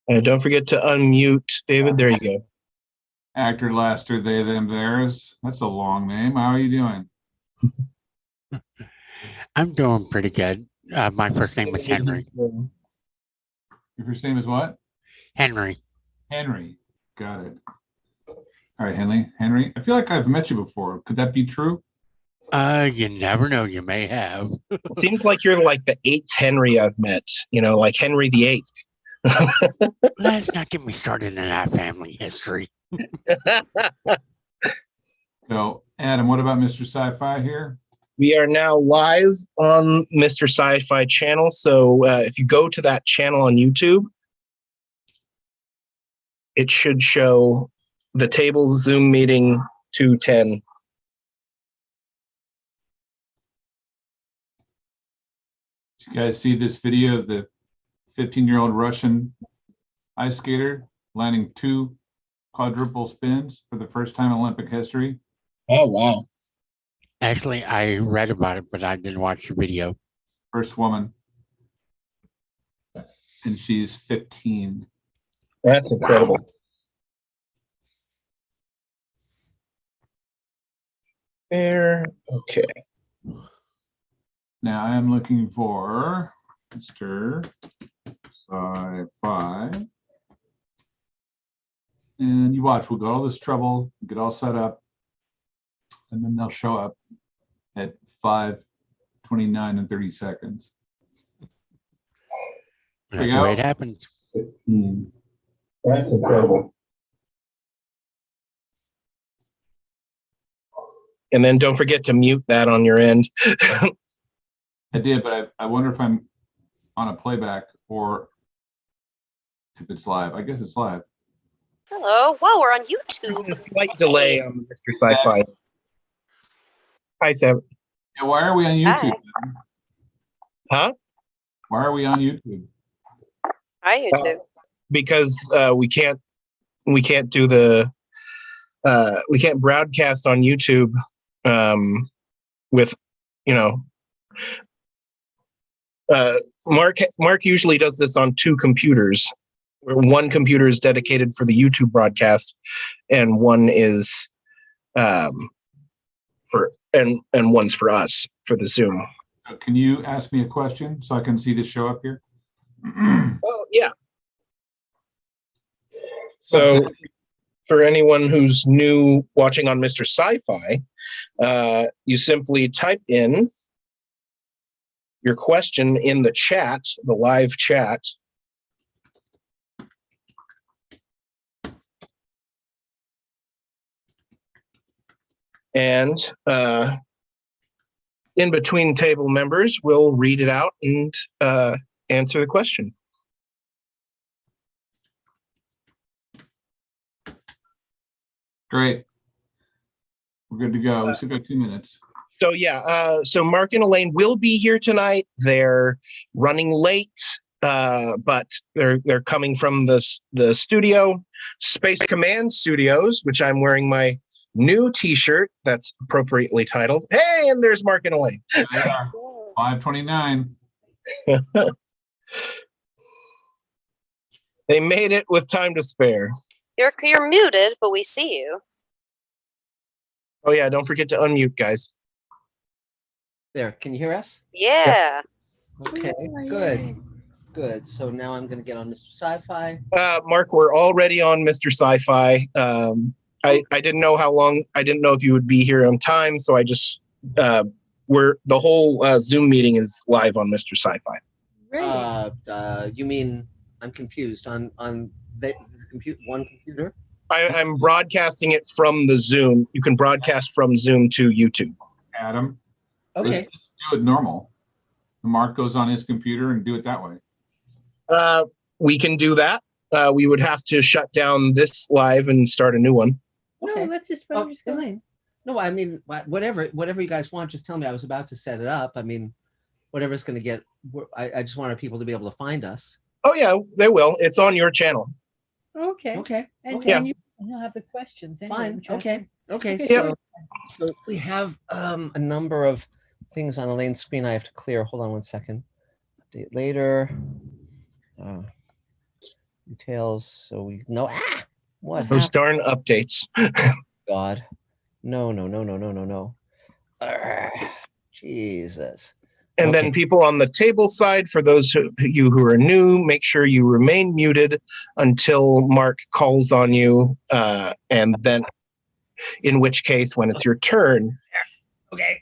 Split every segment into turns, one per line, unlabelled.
And don't forget to unmute, David. There you go.
Actor, Laster, they, them, theirs. That's a long name. How are you doing?
I'm doing pretty good. My first name is Henry.
Your first name is what?
Henry.
Henry. Got it. All right, Henry. I feel like I've met you before. Could that be true?
You never know. You may have.
It seems like you're like the 8th Henry I've met, like Henry the 8th.
Let's not get me started in that family history.
So, Adam, what about Mr. Sci-Fi here?
We are now live on Mr. Sci-Fi channel. So if you go to that channel on YouTube, it should show the table Zoom meeting 210.
Did you guys see this video of the 15-year-old Russian ice skater landing 2 quadruple spins for the first time in Olympic history?
Oh, wow.
Actually, I read about it, but I didn't watch the video.
First woman. And she's 15.
That's incredible. Wow. There. Okay.
Now I am looking for Mr. Sci-Fi. And you watch, we'll go all this trouble, get all set up, and then they'll show up at 5:29 and 30 seconds.
That's the way it happens.
15.
That's incredible. And then don't forget to mute that on your end.
I did, but I wonder if I'm on a playback or if it's live. I guess it's live.
Hello. Wow, we're on YouTube.
A slight delay on Mr. Sci-Fi. Hi, Sam.
Yeah, why are we on YouTube?
Huh?
Why are we on YouTube?
Hi, YouTube.
Because we can't do the we can't broadcast on YouTube with Mark usually does this on 2 computers, where one computer is dedicated for the YouTube broadcast and one is for and one's for us for the Zoom.
Can you ask me a question so I can see this show up here?
Oh, yeah. So for anyone who's new watching on Mr. Sci-Fi, you simply type in your question in the chat, the live chat. And in between table members, we'll read it out and answer the question.
Great. We're good to go. We still got 2 minutes.
So yeah, so Mark and Elaine will be here tonight. They're running late, but they're coming from the studio, Space Command Studios, which I'm wearing my new T-shirt that's appropriately titled. Hey, and there's Mark and Elaine.
5:29.
They made it with time to spare.
You're muted, but we see you.
Oh yeah, don't forget to unmute, guys.
There, can you hear us?
Yeah.
Okay, good. So now I'm going to get on Mr. Sci-Fi.
Mark, we're already on Mr. Sci-Fi. I didn't know how long. I didn't know if you would be here on time, so I just the whole Zoom meeting is live on Mr. Sci-Fi.
Right. You mean I'm confused on the one computer?
I'm broadcasting it from the Zoom. You can broadcast from Zoom to YouTube.
Adam.
Okay.
Let's just do it normal. Mark goes on his computer and do it that way.
We can do that. We would have to shut down this live and start a new one.
Okay.
No, let's just
Elaine. No, I mean, whatever you guys want, just tell me. I was about to set it up. I mean, whatever's going to get, I just wanted people to be able to find us.
Oh yeah, they will. It's on your channel.
Okay.
Okay.
And
Okay.
you'll have the questions. Anyway,
Fine.
which I
Okay.
think-
Okay.
Yeah.
So we have a number of things on Elaine's screen I have to clear. Hold on one second. Update later. Details so we know. What
Those
happened?
darn updates.
God. No. Jesus.
And
Okay.
then people on the table side, for those of you who are new, make sure you remain muted until Mark calls on you. And then, in which case, when it's your turn.
Okay.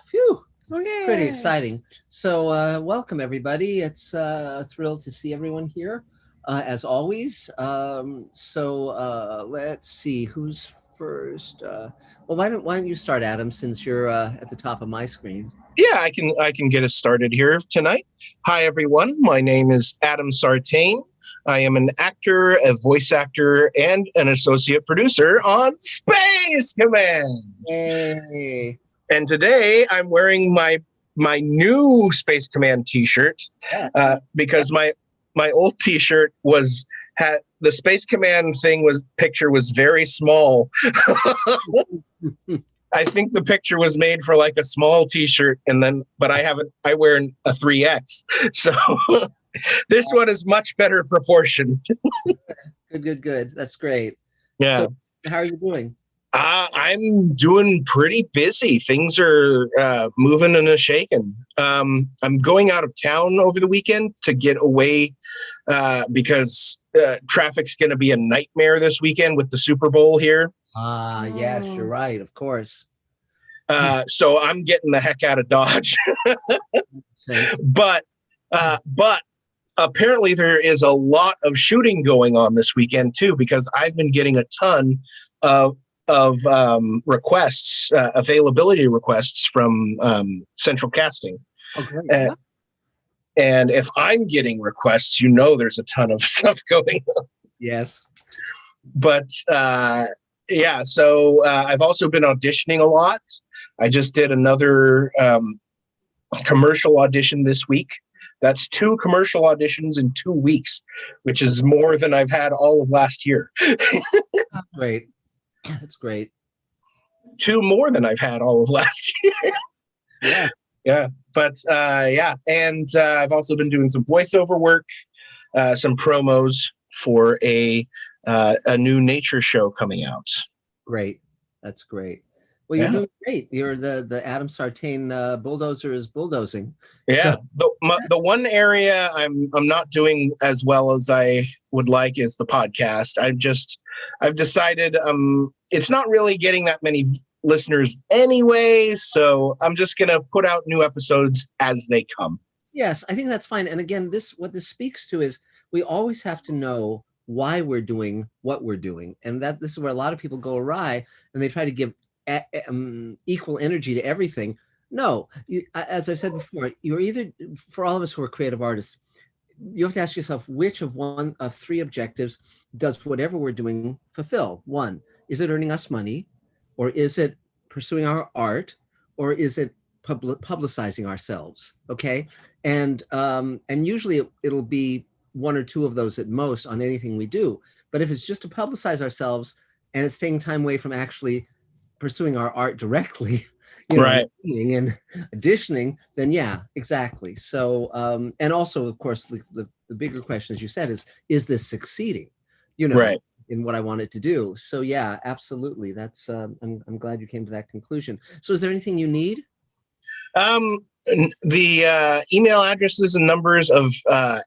Phew.
Okay.
Pretty exciting. So welcome everybody. It's a thrill to see everyone here, as always. Let's see who's first. Well, why don't you start, Adam, since you're at the top of my screen.
Yeah, I can get us started here tonight. Hi, everyone. My name is Adam Sartain. I am an actor, a voice actor, and an associate producer on Space Command.
Hey.
And today I'm wearing my new Space Command T-shirt because my old T-shirt had the Space Command picture was very small. I think the picture was made for like a small T-shirt, but I wear a 3X, so this one is much better proportioned.
Good. That's great.
Yeah.
So how are you doing?
I'm doing pretty busy. Things are moving and a shaking. I'm going out of town over the weekend to get away because traffic's going to be a nightmare this weekend with the Super Bowl here.
Yes, you're right. Of course.
So I'm getting the heck out of Dodge. But apparently there is a lot of shooting going on this weekend too, because I've been getting a ton of requests, availability requests from Central Casting.
Oh, great.
And if I'm getting requests, there's a ton of stuff going on.
Yes.
But yeah, so I've also been auditioning a lot. I just did another commercial audition this week. That's 2 commercial auditions in 2 weeks, which is more than I've had all of last year.
Great. That's great.
2 more than I've had all of last year. Yeah. But yeah. And I've also been doing some voiceover work, some promos for a new nature show coming out.
Great. That's great. Well, you're doing great. You're the Adam Sartain bulldozer is bulldozing.
Yeah.
So,
The one area I'm not doing as well as I would like is the podcast. I've decided it's not really getting that many listeners anyway, so I'm just going to put out new episodes as they come.
yes, I think that's fine. And again, what this speaks to is we always have to know why we're doing what we're doing. And this is where a lot of people go awry and they try to give equal energy to everything. No, as I've said before, you're either, for all of us who are creative artists, you have to ask yourself which of one of 3 objectives does whatever we're doing fulfill. 1, is it earning us money, or is it pursuing our art, or is it publicizing ourselves? Okay, and usually it'll be 1 or 2 of those at most on anything we do. But if it's just to publicize ourselves and it's taking time away from actually pursuing our art directly,
Right.
And auditioning, then yeah, exactly. So, and also, of course, the bigger question, as you said, is this succeeding?
Right.
In what I want it to do. So yeah, absolutely. That's I'm glad you came to that conclusion. So is there anything you need?
The email addresses and numbers of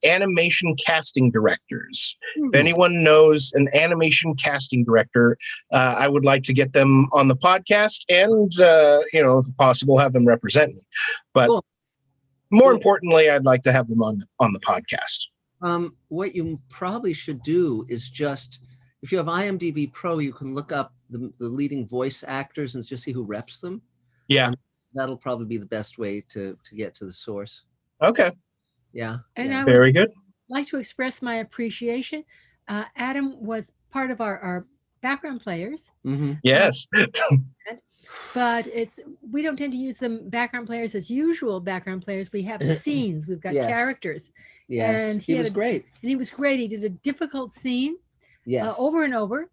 animation casting directors. If anyone knows an animation casting director, I would like to get them on the podcast and, if possible, have them represent me. But more importantly, I'd like to have them on the podcast.
What you probably should do is just, if you have IMDb Pro, you can look up the leading voice actors and just see who reps them.
Yeah.
And that'll probably be the best way to get to the source.
Okay.
Yeah.
And
yeah.
I
Very
would
good.
like to express my appreciation. Adam was part of our background players.
Mm-hmm.
Yes.
But we don't tend to use them background players as usual background players. We have scenes. We've got
Yes.
characters.
Yes.
And
he was great.
And he was great. He did a difficult scene
Yes.
over and over.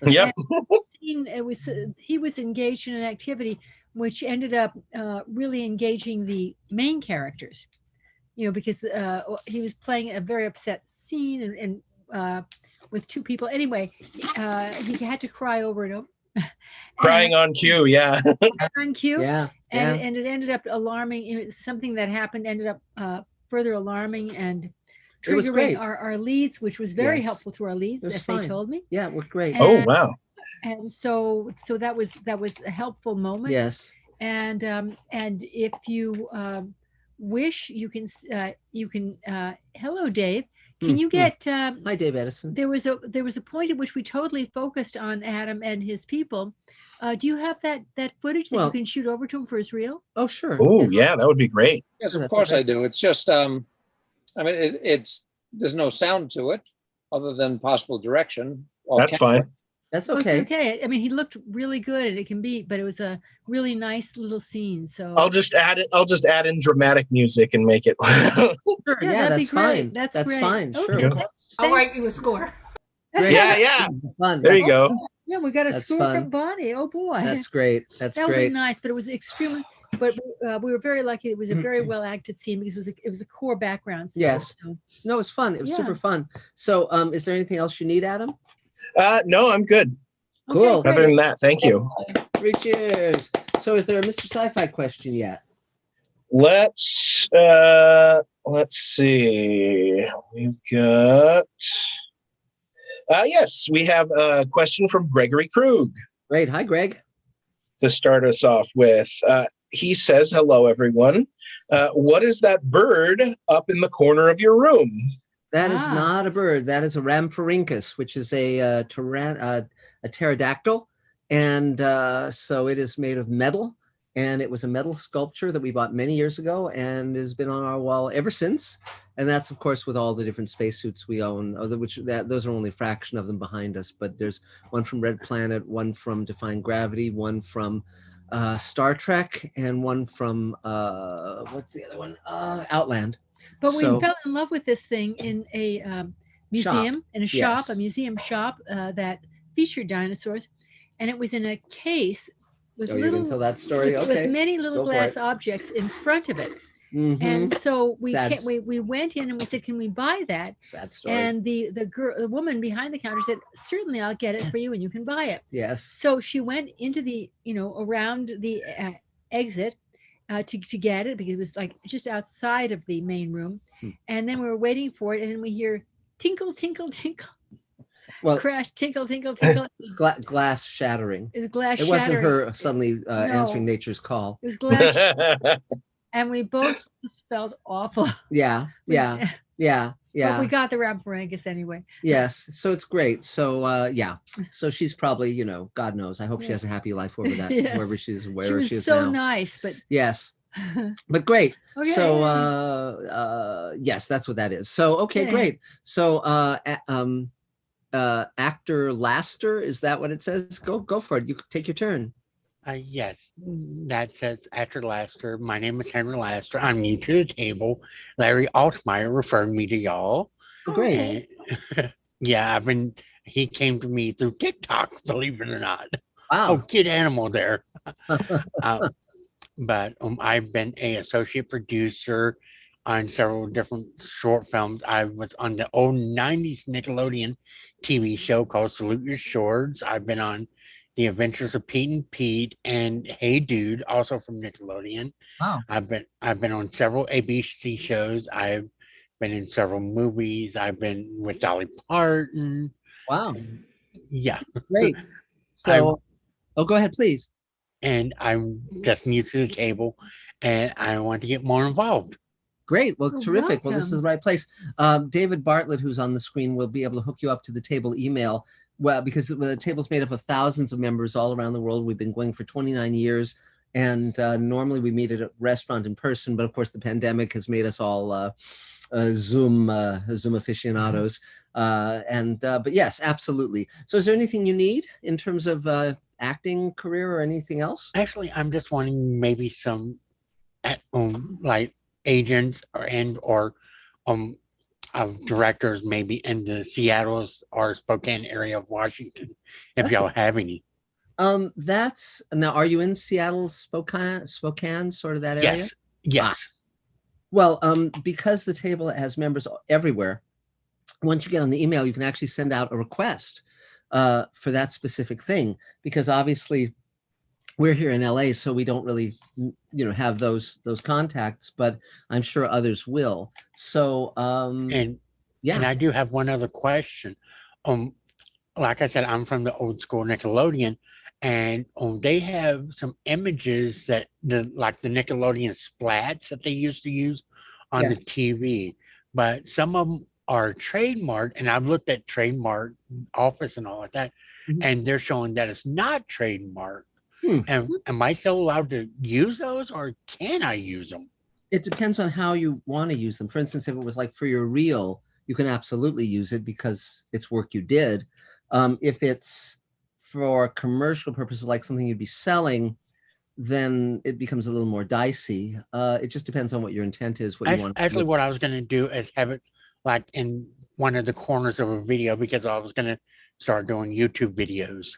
Yep.
He was engaged in an activity which ended up really engaging the main characters, because he was playing a very upset scene and with two people. Anyway, he had to cry over it.
Crying on cue, yeah.
On cue.
Yeah.
And it ended up alarming. It was something that happened ended up further alarming and
It was great.
triggering our leads, which was very
Yes.
helpful to our leads,
It was
as
fine.
they told me.
Yeah, it worked great.
Oh, wow.
And so that was a helpful moment.
Yes.
And if you wish, you can hello, Dave. Can you get
Hi, Dave Edison.
there was a point at which we totally focused on Adam and his people. Do you have that footage that you can shoot over to him for his reel?
Oh, sure.
Oh, yeah, that would be great.
Yes,
That's
of course
okay.
I do. It's just, I mean, it's there's no sound to it other than possible direction. off
That's
camera.
fine.
That's
Okay.
okay.
I mean, he looked really good, and it can be, but it was a really nice little scene. So
I'll just add in dramatic music and make it.
Sure.
Yeah,
Yeah,
that'd be
that's
great.
fine.
That's
That's
great.
fine. Sure.
Okay.
of course.
I'll write you a score.
Great.
yeah.
Fun.
There you
That's-
go.
Yeah, we got a
That's
score
fun.
from Bonnie. Oh boy,
That's great. That's
that would be
great.
nice. But it was extremely. But we were very lucky. It was a very well acted scene because it was a core background scene.
Yes.
So.
No, it was fun. It was
Yeah.
super fun. So, is there anything else you need, Adam?
No, I'm good.
Cool.
Okay,
Other than that, thank you.
3 cheers. So, is there a Mr. Sci-Fi question yet?
Let's see. We've got yes, we have a question from Gregory Krug
Great. Hi, Greg.
to start us off with. He says, "Hello, everyone. What is that bird up in the corner of your room?"
That is
Ah.
not a bird. That is a Rhamphorhynchus, which is a pterodactyl, and so it is made of metal. And it was a metal sculpture that we bought many years ago, and has been on our wall ever since. And that's, of course, with all the different spacesuits we own. Those are only a fraction of them behind us. But there's one from Red Planet, one from Defying Gravity, one from Star Trek, and one from what's the other one? Outland.
But we
So-
fell in love with this thing in a museum, in a shop,
Yes.
a museum shop that featured dinosaurs, and it was in a case with
Oh, you're gonna tell that story? Okay.
with many little
Go for
glass
it.
objects in front of it.
Mhm.
And so we
Sad.
we went in and we said, "Can we buy that?"
Sad story.
And the woman behind the counter said, "Certainly, I'll get it for you, and you can buy it."
Yes.
So she went into the around the exit to get it because it was like just outside of the main room, and then we were waiting for it, and then we hear tinkle, tinkle, tinkle,
Well,
crash, tinkle, tinkle, tinkle.
glass shattering.
It was glass
It
shattering.
wasn't her suddenly answering nature's call.
It was glass, and we both just felt awful.
Yeah. Yeah. Yeah. Yeah.
But we got the Rhamphorhynchus anyway.
Yes. So it's great. So yeah. So she's probably, God knows. I hope she has a happy life over that,
Yes.
wherever she's,
She
wherever
was
she is
so
now.
nice, but
Yes. But great.
okay.
So yes, that's what that is. So okay,
Okay.
great. So actor Laster, is that what it says? Go for it. You take your turn.
Yes, that says after Laster. My name is Henry Laster. I'm new to the table. Larry Altmeyer referred me to y'all.
Oh, great.
And, yeah, he came to me through TikTok, believe it or not. Oh,
Wow.
kid animal there. But I've been an associate producer on several different short films. I was on the old 90s Nickelodeon TV show called Salute Your Shorts. I've been on The Adventures of Pete and Pete and Hey Dude, also from Nickelodeon.
Wow.
I've been on several ABC shows. I've been in several movies. I've been with Dolly Parton.
Wow.
Yeah.
Great. So go ahead, please.
And I'm just new to the table and I want to get more involved.
Great. Well,
Well,
terrific. Well, this is the
welcome.
right place. David Bartlett, who's on the screen, will be able to hook you up to the table email. Well, because the table's made up of thousands of members all around the world. We've been going for 29 years. And normally we meet at a restaurant in person. But of course, the pandemic has made us all Zoom aficionados. But yes, absolutely. So is there anything you need in terms of acting career or anything else?
Actually, I'm just wanting maybe some like agents or directors maybe in the Seattle or Spokane area of Washington, if
That's
y'all have any.
That's now. Are you in Seattle, Spokane, sort of that area?
Yes. Yes.
Well, because the table has members everywhere, once you get on the email, you can actually send out a request for that specific thing, because obviously we're here in LA, so we don't really, have those contacts, but I'm sure others will. So,
And
yeah,
I do have one other question. Like I said, I'm from the old school Nickelodeon, and they have some images that like the Nickelodeon splats that they used to use on the TV, but some of them are trademarked, and I've looked at trademark office and all of that, and they're showing that it's not trademarked. And am I still allowed to use those, or can I use them?
it depends on how you want to use them. For instance, if it was like for your reel, you can absolutely use it because it's work you did. If it's for commercial purposes, like something you'd be selling, then it becomes a little more dicey. It just depends on what your intent is, what you want.
Actually, what I was going to do is have it like in one of the corners of a video, because I was going to start doing YouTube videos.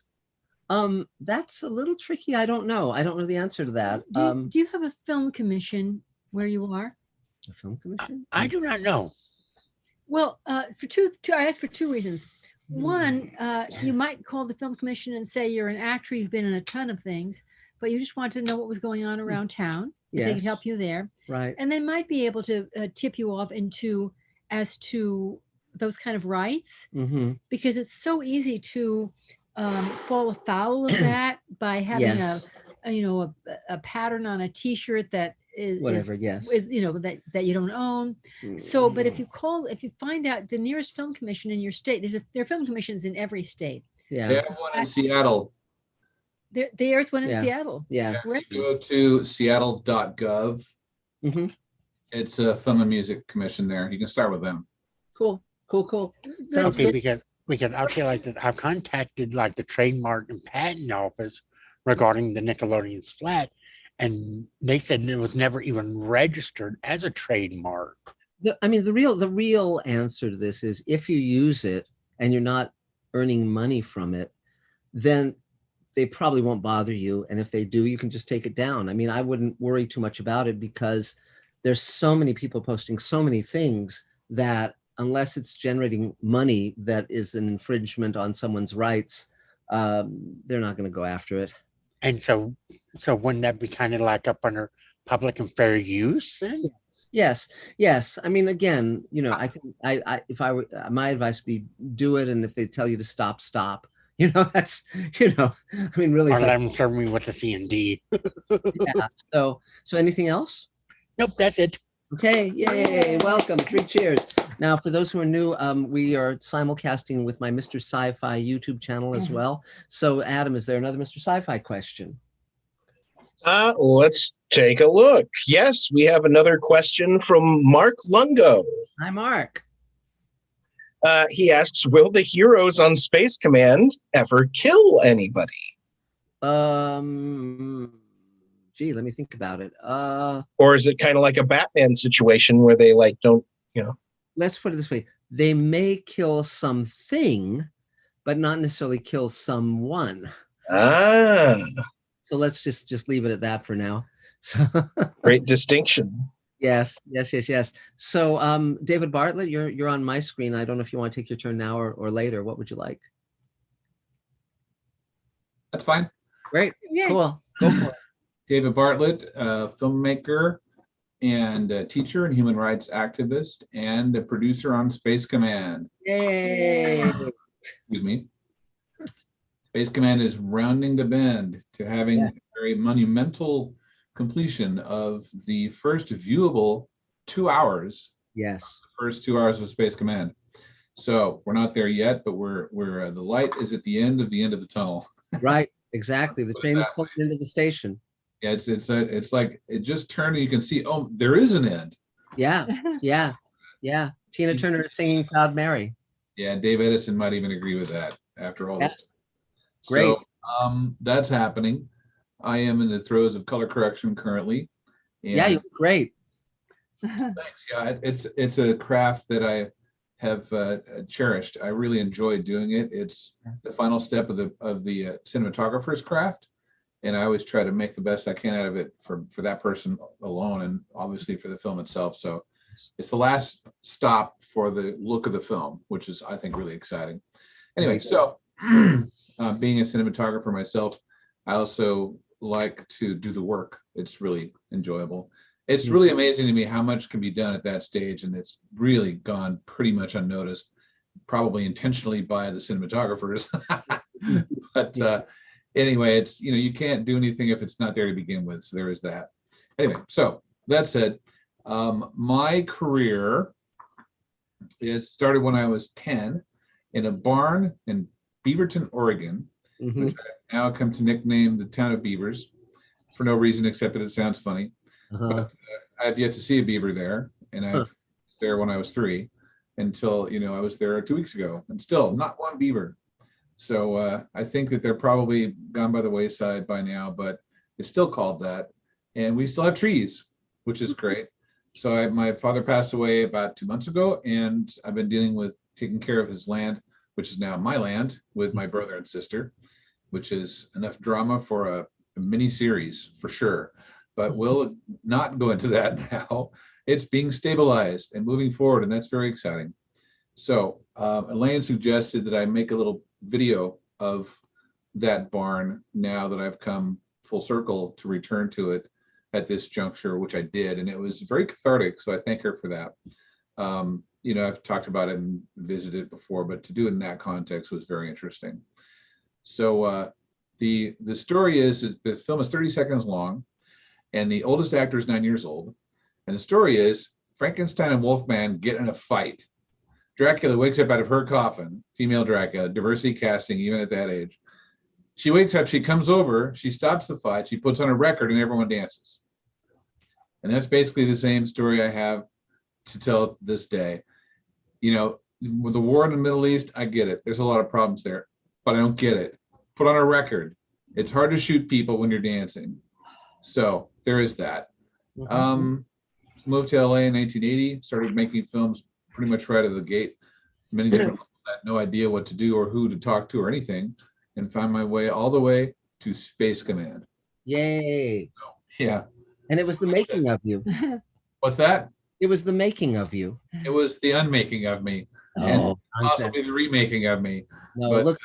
That's a little tricky. I don't know. I don't know the answer to that.
Do you have a film commission where you are?
A film commission?
I do not know.
Well, for two, I asked for two reasons. One, you might call the film commission and say you're an actor, you've been in a ton of things, but you just want to know what was going on around town. If they could help you there.
Right.
And they might be able to tip you off as to those kind of rights, because it's so easy to fall afoul of that by having a pattern on a T-shirt that is that you don't own. So, but if you find out the nearest film commission in your state, there are film commissions in every state.
Yeah. They have one in Seattle.
There's one in Seattle.
Yeah.
Go to seattle.gov. It's a film and music commission there. You can start with them.
Cool. Sounds good.
Because I'll tell you like that, I've contacted like the trademark and patent office regarding the Nickelodeon splat, and they said it was never even registered as a trademark.
The real answer to this is, if you use it and you're not earning money from it, then they probably won't bother you. And if they do, you can just take it down. I mean, I wouldn't worry too much about it, because there's so many people posting so many things that unless it's generating money that is an infringement on someone's rights, they're not going to go after it.
And so wouldn't that be kind of like up under public and fair use then?
Yes. I mean, again, I think if I were, my advice would be do it. And if they tell you to stop. That's, I mean, really.
Or let them serve me with a C&D.
Yeah. So anything else?
Nope, that's it.
Okay, yay, welcome, 3 cheers. Now, for those who are new, we are simulcasting with my Mr. Sci-Fi YouTube channel as well. So, Adam, is there another Mr. Sci-Fi question?
Let's take a look. Yes, we have another question from Mark Lungo.
Hi, Mark.
He asks, will the heroes on Space Command ever kill anybody?
Gee, let me think about it.
Or is it kind of like a Batman situation where they don't,
Let's put it this way. They may kill something, but not necessarily kill someone. So let's just leave it at that for now. So
great distinction.
Yes. So David Bartlett, you're on my screen. I don't know if you want to take your turn now or later. What would you like?
That's fine.
Great. Yeah. Cool. Go for it.
David Bartlett, filmmaker and a teacher and human rights activist and a producer on Space Command.
Yay!
Excuse me. Space Command is rounding the bend to having a very monumental completion of the first viewable 2 hours.
Yes.
The first 2 hours of Space Command. So we're not there yet, but we're the light is at the end of the tunnel.
Right. Exactly. The train is pulling into the station.
Yeah, it's like it just turned and you can see, oh, there is an end.
Yeah. Tina Turner is singing Proud Mary.
Yeah, Dave Edison might even agree with that after all this.
Great.
So that's happening. I am in the throes of color correction currently. And
yeah, you look great.
Thanks. Yeah, it's a craft that I have cherished. I really enjoy doing it. It's the final step of the cinematographer's craft. And I always try to make the best I can out of it for that person alone, and obviously for the film itself. So it's the last stop for the look of the film, which is, I think, really exciting. Anyway, so being a cinematographer myself, I also like to do the work. It's really enjoyable. It's really amazing to me how much can be done at that stage, and it's really gone pretty much unnoticed, probably intentionally by the cinematographers. But anyway, it's, you know, you can't do anything if it's not there to begin with. So there is that. Anyway, so that said, my career started when I was 10 in a barn in Beaverton, Oregon, which I now come to nickname the town of beavers for no reason except that it sounds funny. But I've yet to see a beaver there, and I was there when I was 3 until, you know, I was there 2 weeks ago, and still not one beaver. So I think that they're probably gone by the wayside by now, but it's still called that. And we still have trees, which is great. So my father passed away about 2 months ago, and I've been dealing with taking care of his land, which is now my land, with my brother and sister, which is enough drama for a mini series for sure. But we'll not go into that now. It's being stabilized and moving forward, and that's very exciting. So Elaine suggested that I make a little video of that barn now that I've come full circle to return to it at this juncture, which I did, and it was very cathartic. So I thank her for that. You know, I've talked about it and visited it before, but to do it in that context was very interesting. So the story is the film is 30 seconds long, and the oldest actor is 9 years old. And the story is Frankenstein and Wolfman get in a fight. Dracula wakes up out of her coffin, female Dracula, diversity casting even at that age. She wakes up, she comes over, she stops the fight, she puts on a record, and everyone dances. And that's basically the same story I have to tell this day. You know, with the war in the Middle East, I get it. There's a lot of problems there, but I don't get it. Put on a record. It's hard to shoot people when you're dancing. So there is that. Moved to LA in 1980, started making films pretty much right out of the gate. Many different people had no idea what to do or who to talk to or anything, and found my way all the way to Space Command.
Yay.
So, yeah.
And it was the making of you.
What's that?
It was the making of you.
It was the unmaking of me, and possibly the remaking of me.
No,
But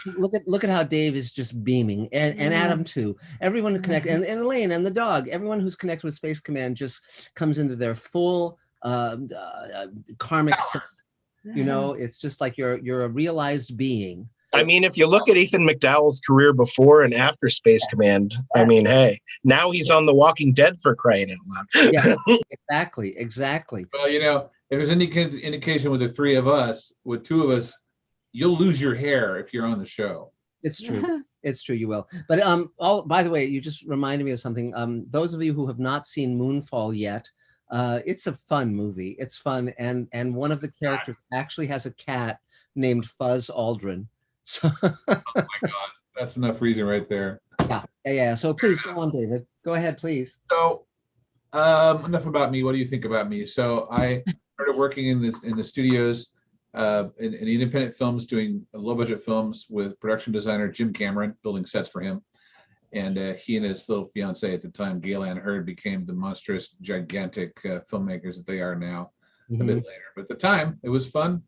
look at how Dave is just beaming, and Adam too. Everyone connected, and Elaine and the dog. Everyone who's connected with Space Command just comes into their full karmic self. You know, it's just like you're a realized being.
I mean, if you look at Ethan McDowell's career before and after Space Command, I mean, hey, now he's on The Walking Dead, for crying out loud.
Yeah, exactly.
Well, you know, if there's any indication with the three of us, with two of us, you'll lose your hair if you're on the show.
It's true. It's true, you will. But by the way, you just reminded me of something. Those of you who have not seen Moonfall yet, it's a fun movie. It's fun, and one of the characters actually has a cat named Fuzz Aldrin. So
Oh my God, that's enough reason right there.
Yeah. So please go on, David. Go ahead, please.
So enough about me. What do you think about me? So I started working in the studios in independent films, doing low budget films with production designer Jim Cameron, building sets for him. And he and his little fiance at the time, Gaylan Hurd, became the monstrous, gigantic filmmakers that they are now a bit later. But at the time, it was fun.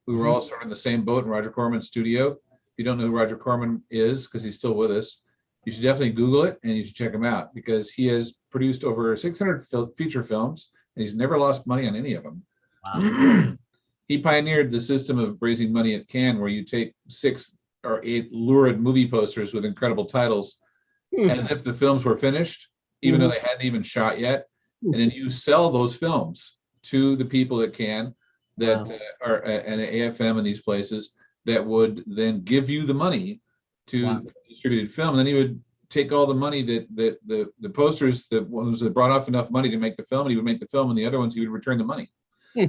We were all sort of in the same boat in Roger Corman's studio. If you don't know who Roger Corman is, because he's still with us, you should definitely Google it and you should check him out, because he has produced over 600 feature films and he's never lost money on any of them. Wow. He pioneered the system of raising money at Cannes, where you take 6 or 8 lurid movie posters with incredible titles as if the films were finished, even though they hadn't even shot yet. And then you sell those films to the people at Cannes that are and AFM in these places that would then give you the money to distributed film. And then he would take all the money that the posters, the ones that brought off enough money to make the film, and he would make the film, and the other ones he would return the money. So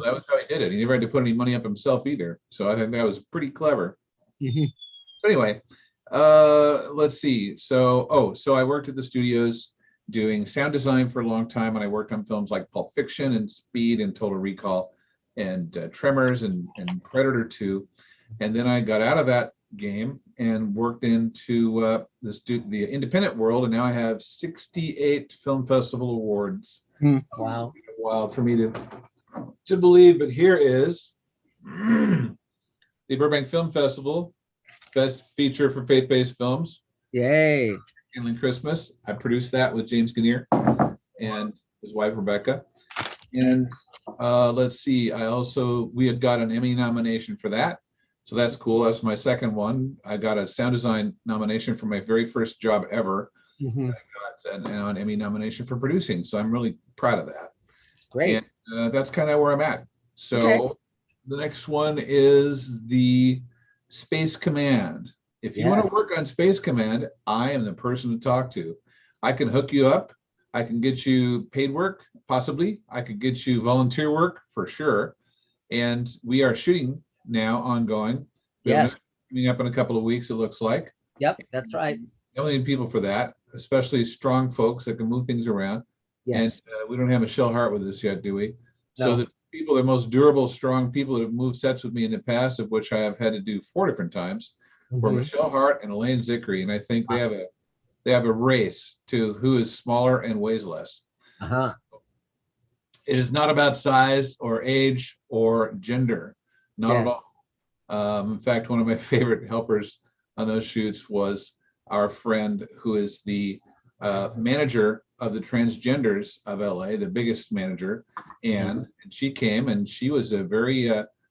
that was how he did it. He never had to put any money up himself either. So I think that was pretty clever. So anyway, let's see. So I worked at the studios doing sound design for a long time, and I worked on films like Pulp Fiction and Speed and Total Recall and Tremors and Predator 2. And then I got out of that game and worked into the independent world, and now I have 68 film festival awards.
Wow.
Wild for me to believe, but here is the Burbank Film Festival, Best Feature for Faith-Based Films,
Yay.
Handling Christmas. I produced that with James Kinnear and his wife, Rebecca. And let's see, we had got an Emmy nomination for that. So that's cool. That's my second one. I got a sound design nomination for my very first job ever.
Mhm.
I got an Emmy nomination for producing. So I'm really proud of that.
Great.
And that's kind of where I'm at. So
Okay.
the next one is the Space Command. If you want to work on Space Command, I am the person to talk to. I can hook you up. I can get you paid work, possibly. I could get you volunteer work for sure. And we are shooting now, ongoing. We have
Yes.
coming up in a couple of weeks, it looks like.
Yep, that's right.
We only need people for that, especially strong folks that can move things around.
Yes.
And we don't have Michelle Hart with us yet, do we? So
No.
the people, the most durable, strong people that have moved sets with me in the past, of which I have had to do 4 different times, were
Mhm.
Michelle Hart and Elaine Zickery. And I think they have a race to who is smaller and weighs less.
Uh-huh.
It is not about size or age or gender, not at
Yeah.
all. In fact, one of my favorite helpers on those shoots was our friend who is the manager of the transgenders of LA, the biggest manager. And she came and she was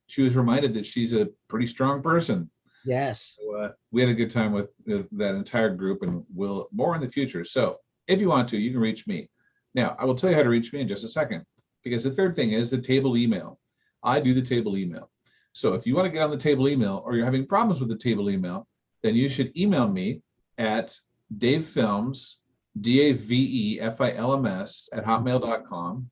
she was reminded that she's a pretty strong person.
Yes.
So, we had a good time with that entire group, and we'll more in the future. So if you want to, you can reach me. Now, I will tell you how to reach me in just a second, because the third thing is the table email. I do the table email. So if you want to get on the table email, or you're having problems with the table email, then you should email me at davefilms, DAVEFILMS @hotmail.com,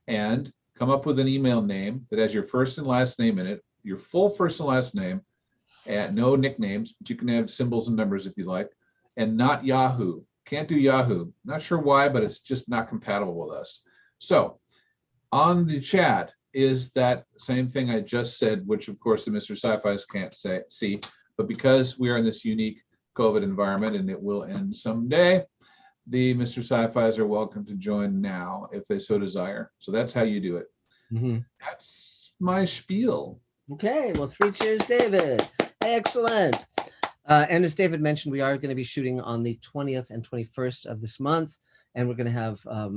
and come up with an email name that has your first and last name in it, your full first and last name, and no nicknames, but you can have symbols and numbers if you like, and not Yahoo. Can't do Yahoo. Not sure why, but it's just not compatible with us. So on the chat is that same thing I just said, which of course the Mr. Sci-Fi's can't see, but because we are in this unique COVID environment and it will end someday, the Mr. Sci-Fi's are welcome to join now if they so desire. So that's how you do it.
Mhm.
That's my spiel.
Okay, well, 3 cheers, David. Excellent. And as David mentioned, we are going to be shooting on the 20th and 21st of this month, and we're going to have a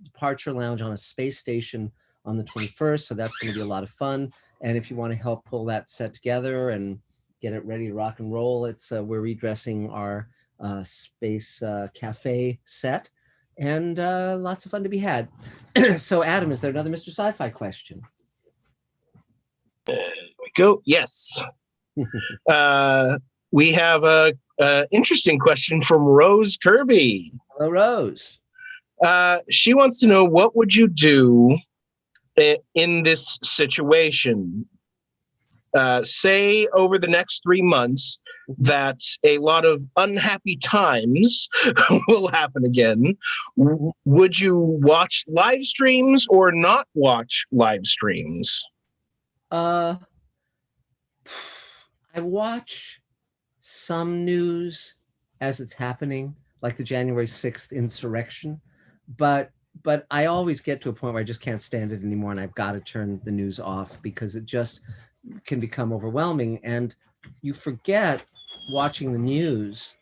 departure lounge on a space station on the 21st, so that's going to be a lot of fun. And if you want to help pull that set together and get it ready to rock and roll, we're redressing our space cafe set, and lots of fun to be had. So, Adam, is there another Mr. Sci-Fi question?
There we go. Yes. We have a interesting question from Rose Kirby.
Hello, Rose.
She wants to know, what would you do in this situation? Say over the next 3 months that a lot of unhappy times will happen again. Would you watch live streams or not watch live streams?
I watch some news as it's happening, like the January 6th insurrection, but I always get to a point where I just can't stand it anymore, and I've got to turn the news off because it just can become overwhelming. And you forget, watching the news,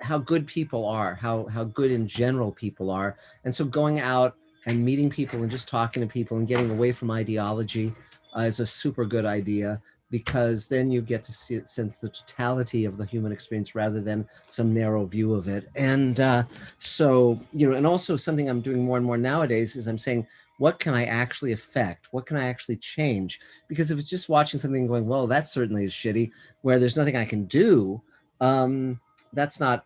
how good people are, how good in general people are. And so going out and meeting people and just talking to people and getting away from ideology is a super good idea, because then you get to sense the totality of the human experience rather than some narrow view of it. And so, and also something I'm doing more and more nowadays is I'm saying, what can I actually affect? What can I actually change? Because if it's just watching something and going, well, that certainly is shitty, where there's nothing I can do, that's not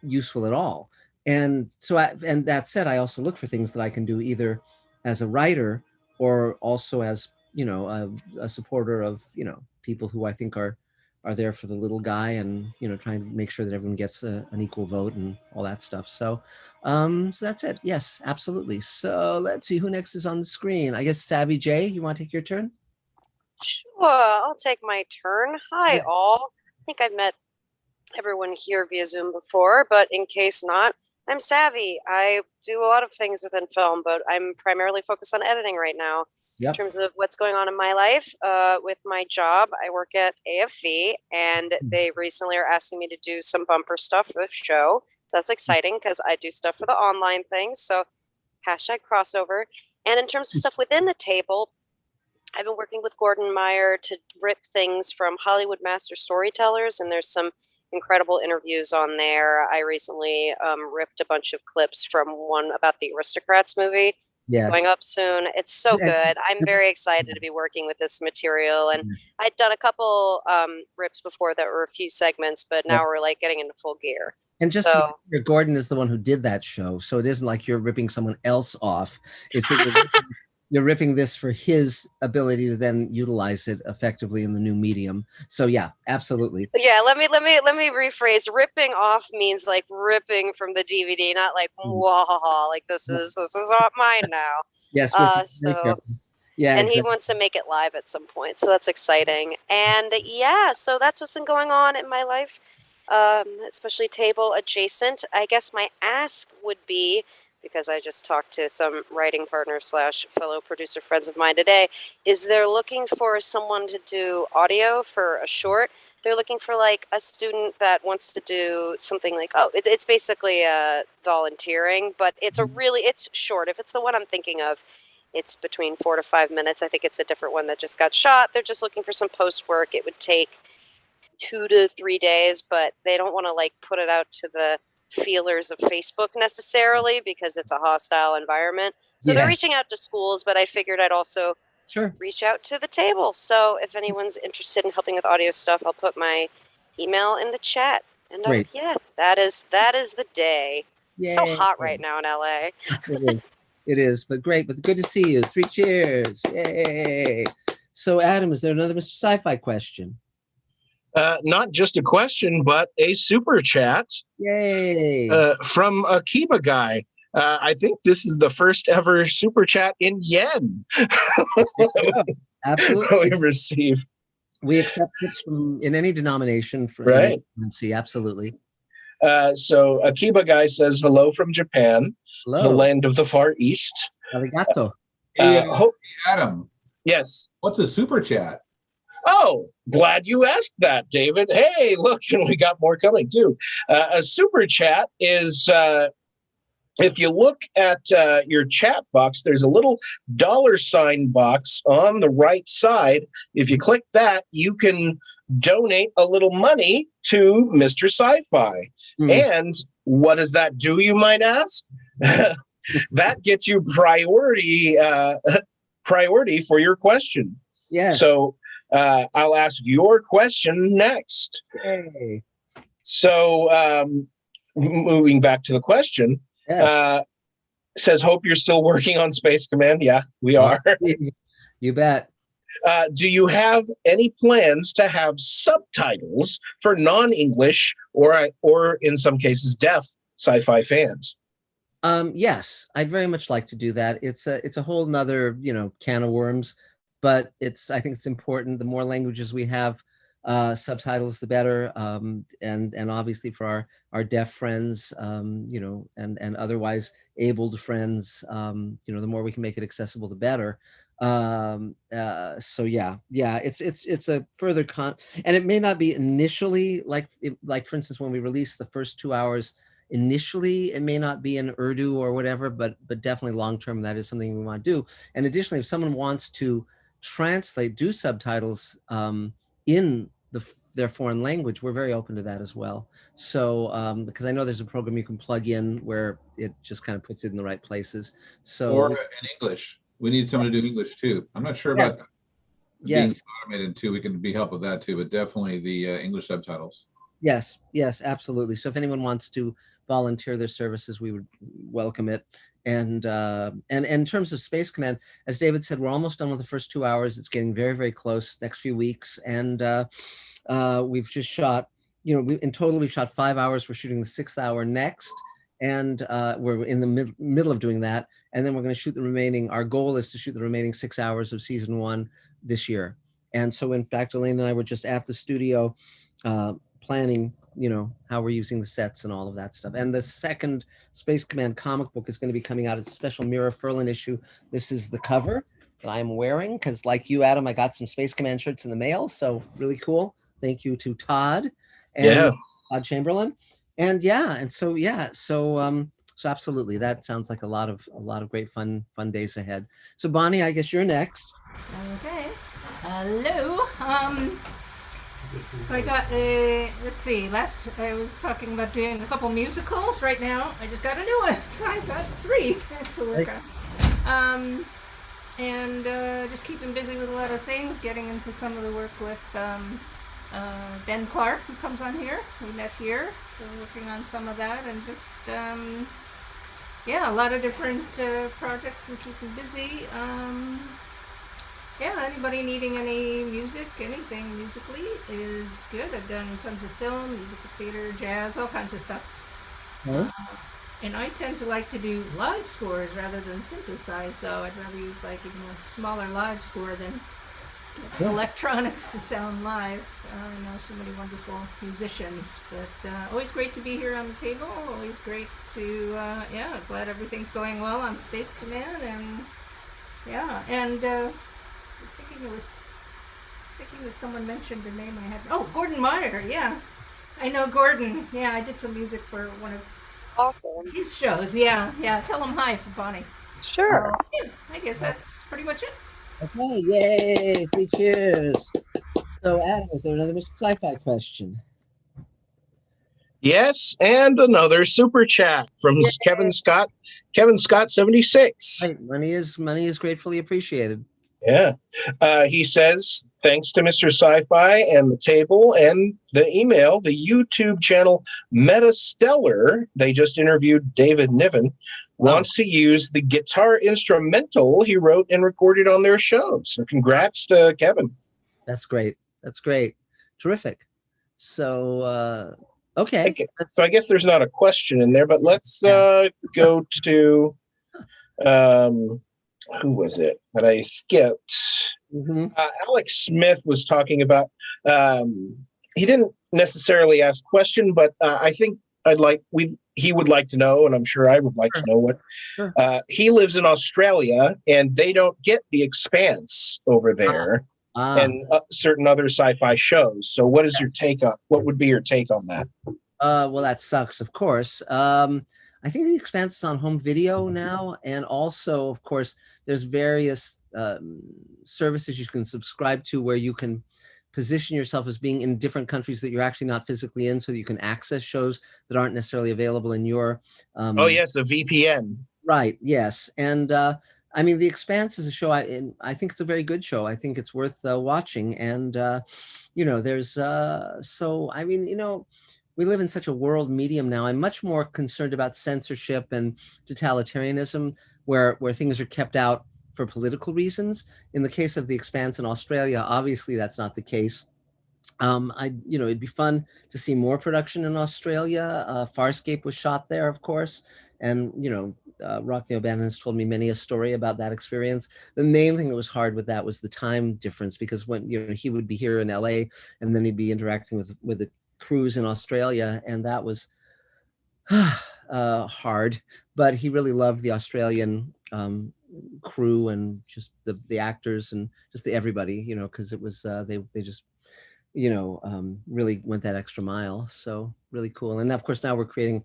useful at all. And so, and that said, I also look for things that I can do either as a writer or also as, a supporter of, people who I think are there for the little guy, and, trying to make sure that everyone gets an equal vote and all that stuff. So, so that's it. Yes, absolutely. So let's see who next is on the screen. I guess Savvy J, you want to take your turn?
Sure, I'll take my turn. Hi, all. I think I've met everyone here via Zoom before, but in case not, I'm Savvy. I do a lot of things within film, but I'm primarily focused on editing right now.
Yep.
In terms of what's going on in my life, with my job, I work at AFV, and they recently are asking me to do some bumper stuff for the show. So that's exciting because I do stuff for the online things. So hashtag crossover. And in terms of stuff within the table, I've been working with Gordon Meyer to rip things from Hollywood master storytellers, and there's some incredible interviews on there. I recently ripped a bunch of clips from one about the Aristocrats movie.
Yes.
It's going up soon. It's so good. I'm very excited to be working with this material. And I'd done a couple rips before that were a few segments, but now we're like getting into full gear.
And just to be clear, Gordon is the one who did that show, so it isn't like you're ripping someone else off. It's that you're ripping this for his ability to then utilize it effectively in the new medium. So yeah, absolutely.
Yeah, let me rephrase. Ripping off means like ripping from the DVD, not like whoa, like this is not mine now.
Yes.
So
yeah,
and he wants to make it live at some point, so that's exciting. And yeah, so that's what's been going on in my life, especially table adjacent. I guess my ask would be, because I just talked to some writing partner / fellow producer friends of mine today, is they're looking for someone to do audio for a short. They're looking for like a student that wants to do something like, it's basically volunteering, but it's it's short. If it's the one I'm thinking of, it's between 4 to 5 minutes. I think it's a different one that just got shot. They're just looking for some post work. It would take 2 to 3 days, but they don't want to like put it out to the feelers of Facebook necessarily because it's a hostile environment. So they're reaching out to schools, but I figured I'd also reach out to the table. So if anyone's interested in helping with audio stuff, I'll put my email in the chat. And yeah, that is the day. It's so hot right now in LA.
It is, but great, but good to see you. 3 cheers. Yay. So Adam, is there another Mr. Sci-Fi question?
Not just a question, but a super chat.
Yay.
From Akiba Guy. I think this is the first ever super chat in yen.
Absolutely.
We've received.
We accept it in any denomination for currency. Absolutely.
So Akiba Guy says hello from Japan, the land of the Far East.
Arigato.
Adam.
Yes.
What's a super chat?
Oh, glad you asked that, David. Hey, look, and we got more coming too. A super chat is, if you look at your chat box, there's a little $sign box on the right side. If you click that, you can donate a little money to Mr. Sci-Fi. And what does that do, you might ask? That gets you priority for your question.
Yes.
So I'll ask your question next.
Yay.
So moving back to the question, says, hope you're still working on Space Command. Yeah, we are.
You bet.
Do you have any plans to have subtitles for non-English or in some cases deaf sci-fi fans?
Yes, I'd very much like to do that. It's a whole nother, can of worms, but I think it's important. The more languages we have, subtitles, the better. And obviously for our deaf friends, and otherwise abled friends, the more we can make it accessible, the better. So yeah, it's a further and it may not be initially like for instance, when we release the first 2 hours, initially it may not be in Urdu or whatever, but definitely long term that is something we want to do. And additionally, if someone wants to do subtitles in their foreign language, we're very open to that as well. So because I know there's a program you can plug in where it just kind of puts it in the right places. So
or in English. We need someone to do English too. I'm not sure about being automated too. We can be help with that too, but definitely the English subtitles.
Yes, absolutely. So if anyone wants to volunteer their services, we would welcome it. And in terms of Space Command, as David said, we're almost done with the first 2 hours. It's getting very, very close next few weeks. And we've just shot, in total, we've shot 5 hours. We're shooting the 6th hour next. And we're in the middle of doing that. And then we're going to shoot the remaining. Our goal is to shoot the remaining 6 hours of season 1 this year. And so, in fact, Elaine and I were just at the studio planning, how we're using the sets and all of that stuff. And the second Space Command comic book is going to be coming out. It's a special Mira Furlan issue. This is the cover. that I'm wearing, because like you, Adam, I got some Space Command shirts in the mail, so really cool. Thank you to Todd and Todd Chamberlain. And so absolutely, that sounds like a lot of great fun days ahead. So Bonnie, I guess you're next.
Okay. Hello. So I got let's see. Last I was talking about doing a couple musicals. Right now, I just got a new one. So I got 3 to work on. And just keeping busy with a lot of things. Getting into some of the work with Ben Clark, who comes on here. We met here, so working on some of that, and just a lot of different projects and keeping busy. Anybody needing any music, anything musically is good. I've done tons of film, musical theater, jazz, all kinds of stuff. And I tend to like to do live scores rather than synthesize, so I'd rather use like even a smaller live score than electronics to sound live. I know so many wonderful musicians, but always great to be here on the table. Always great to, glad everything's going well on Space Command, and I was thinking that someone mentioned a name I had. Oh, Gordon Meyer. Yeah, I know Gordon. Yeah, I did some music for one of his shows. Yeah. Tell him hi for Bonnie.
Sure.
I guess that's pretty much it.
Okay, yay! 3 cheers. So, Adam, is there another Mr. Sci-Fi question?
Yes, and another super chat from Kevin Scott. Kevin Scott 76.
Right. Money is gratefully appreciated.
Yeah. He says, thanks to Mr. Sci-Fi and the table and the email, the YouTube channel Metastellar, they just interviewed David Niven, wants to use the guitar instrumental he wrote and recorded on their show. So congrats to Kevin.
That's great. Terrific. So, okay.
So I guess there's not a question in there, but let's go to... who was it that I skipped? Alex Smith was talking about, he didn't necessarily ask a question, but I think he would like to know, and I'm sure I would like to know what, he lives in Australia and they don't get The Expanse over there and certain other sci-fi shows. So what would be your take on that?
Well, that sucks, of course. I think The Expanse is on home video now, and also, of course, there's various services you can subscribe to where you can position yourself as being in different countries that you're actually not physically in, so that you can access shows that aren't necessarily available in your...
yes, a VPN.
Right, yes. And I mean, The Expanse is a show, I think it's a very good show. I think it's worth watching. And, there's... we live in such a world medium now. I'm much more concerned about censorship and totalitarianism, where things are kept out for political reasons. In the case of The Expanse in Australia, obviously that's not the case. It'd be fun to see more production in Australia. Farscape was shot there, of course, and Rockney O'Bannon has told me many a story about that experience. The main thing that was hard with that was the time difference, because when he would be here in LA and then he'd be interacting with the crews in Australia, and that was hard. But he really loved the Australian crew and just the actors and just everybody, because it was they just really went that extra mile. So really cool. And of course now we're creating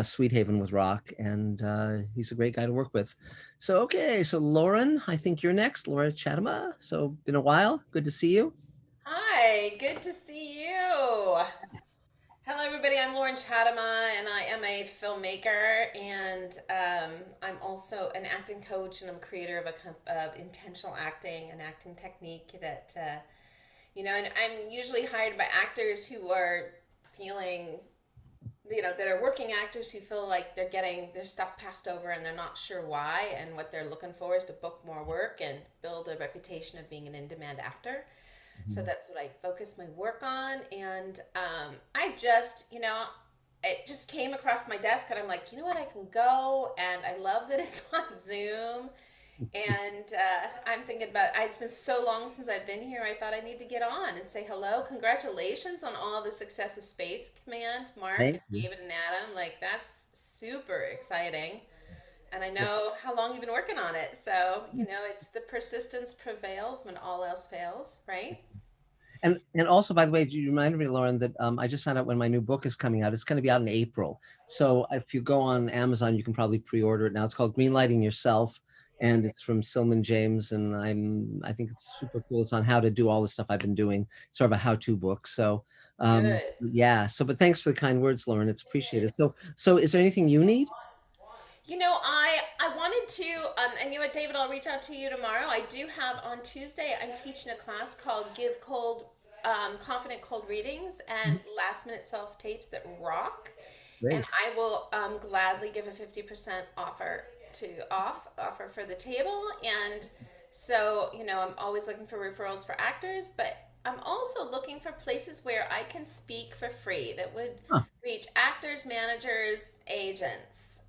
Sweet Haven with Rock, and he's a great guy to work with. So okay, so Lauren, I think you're next. Laura Chattama. So been a while. Good to see you.
Hi, good to see you. Hello, everybody. I'm Lauren Chattama, and I am a filmmaker, and I'm also an acting coach, and I'm creator of intentional acting, an acting technique that, and I'm usually hired by actors who are feeling, that are working actors who feel like they're getting their stuff passed over and they're not sure why, and what they're looking for is to book more work and build a reputation of being an in-demand actor. So that's what I focus my work on. And I just, it just came across my desk and I'm like, you know what, I can go. And I love that it's on Zoom. And I'm thinking about, it's been so long since I've been here. I thought I need to get on and say hello. Congratulations on all the success of Space Command, Mark, and David and Adam. Like, that's super exciting. And I know how long you've been working on it. So, it's the persistence prevails when all else fails, right?
And also, by the way, you reminded me, Lauren, that I just found out when my new book is coming out. It's going to be out in April. So if you go on Amazon, you can probably pre-order it now. It's called Greenlighting Yourself, and it's from Silman James. And I think it's super cool. It's on how to do all the stuff I've been doing, sort of a how-to book. So
Good.
yeah. So, but thanks for the kind words, Lauren. It's appreciated. So is there anything you need?
I wanted to, and you know what, David, I'll reach out to you tomorrow. I do have on Tuesday, I'm teaching a class called Give Confident Cold Readings and Last Minute Self Tapes that rock.
Great.
And I will gladly give a 50% offer for the table. And so, I'm always looking for referrals for actors, but I'm also looking for places where I can speak for free that would reach actors, managers, agents.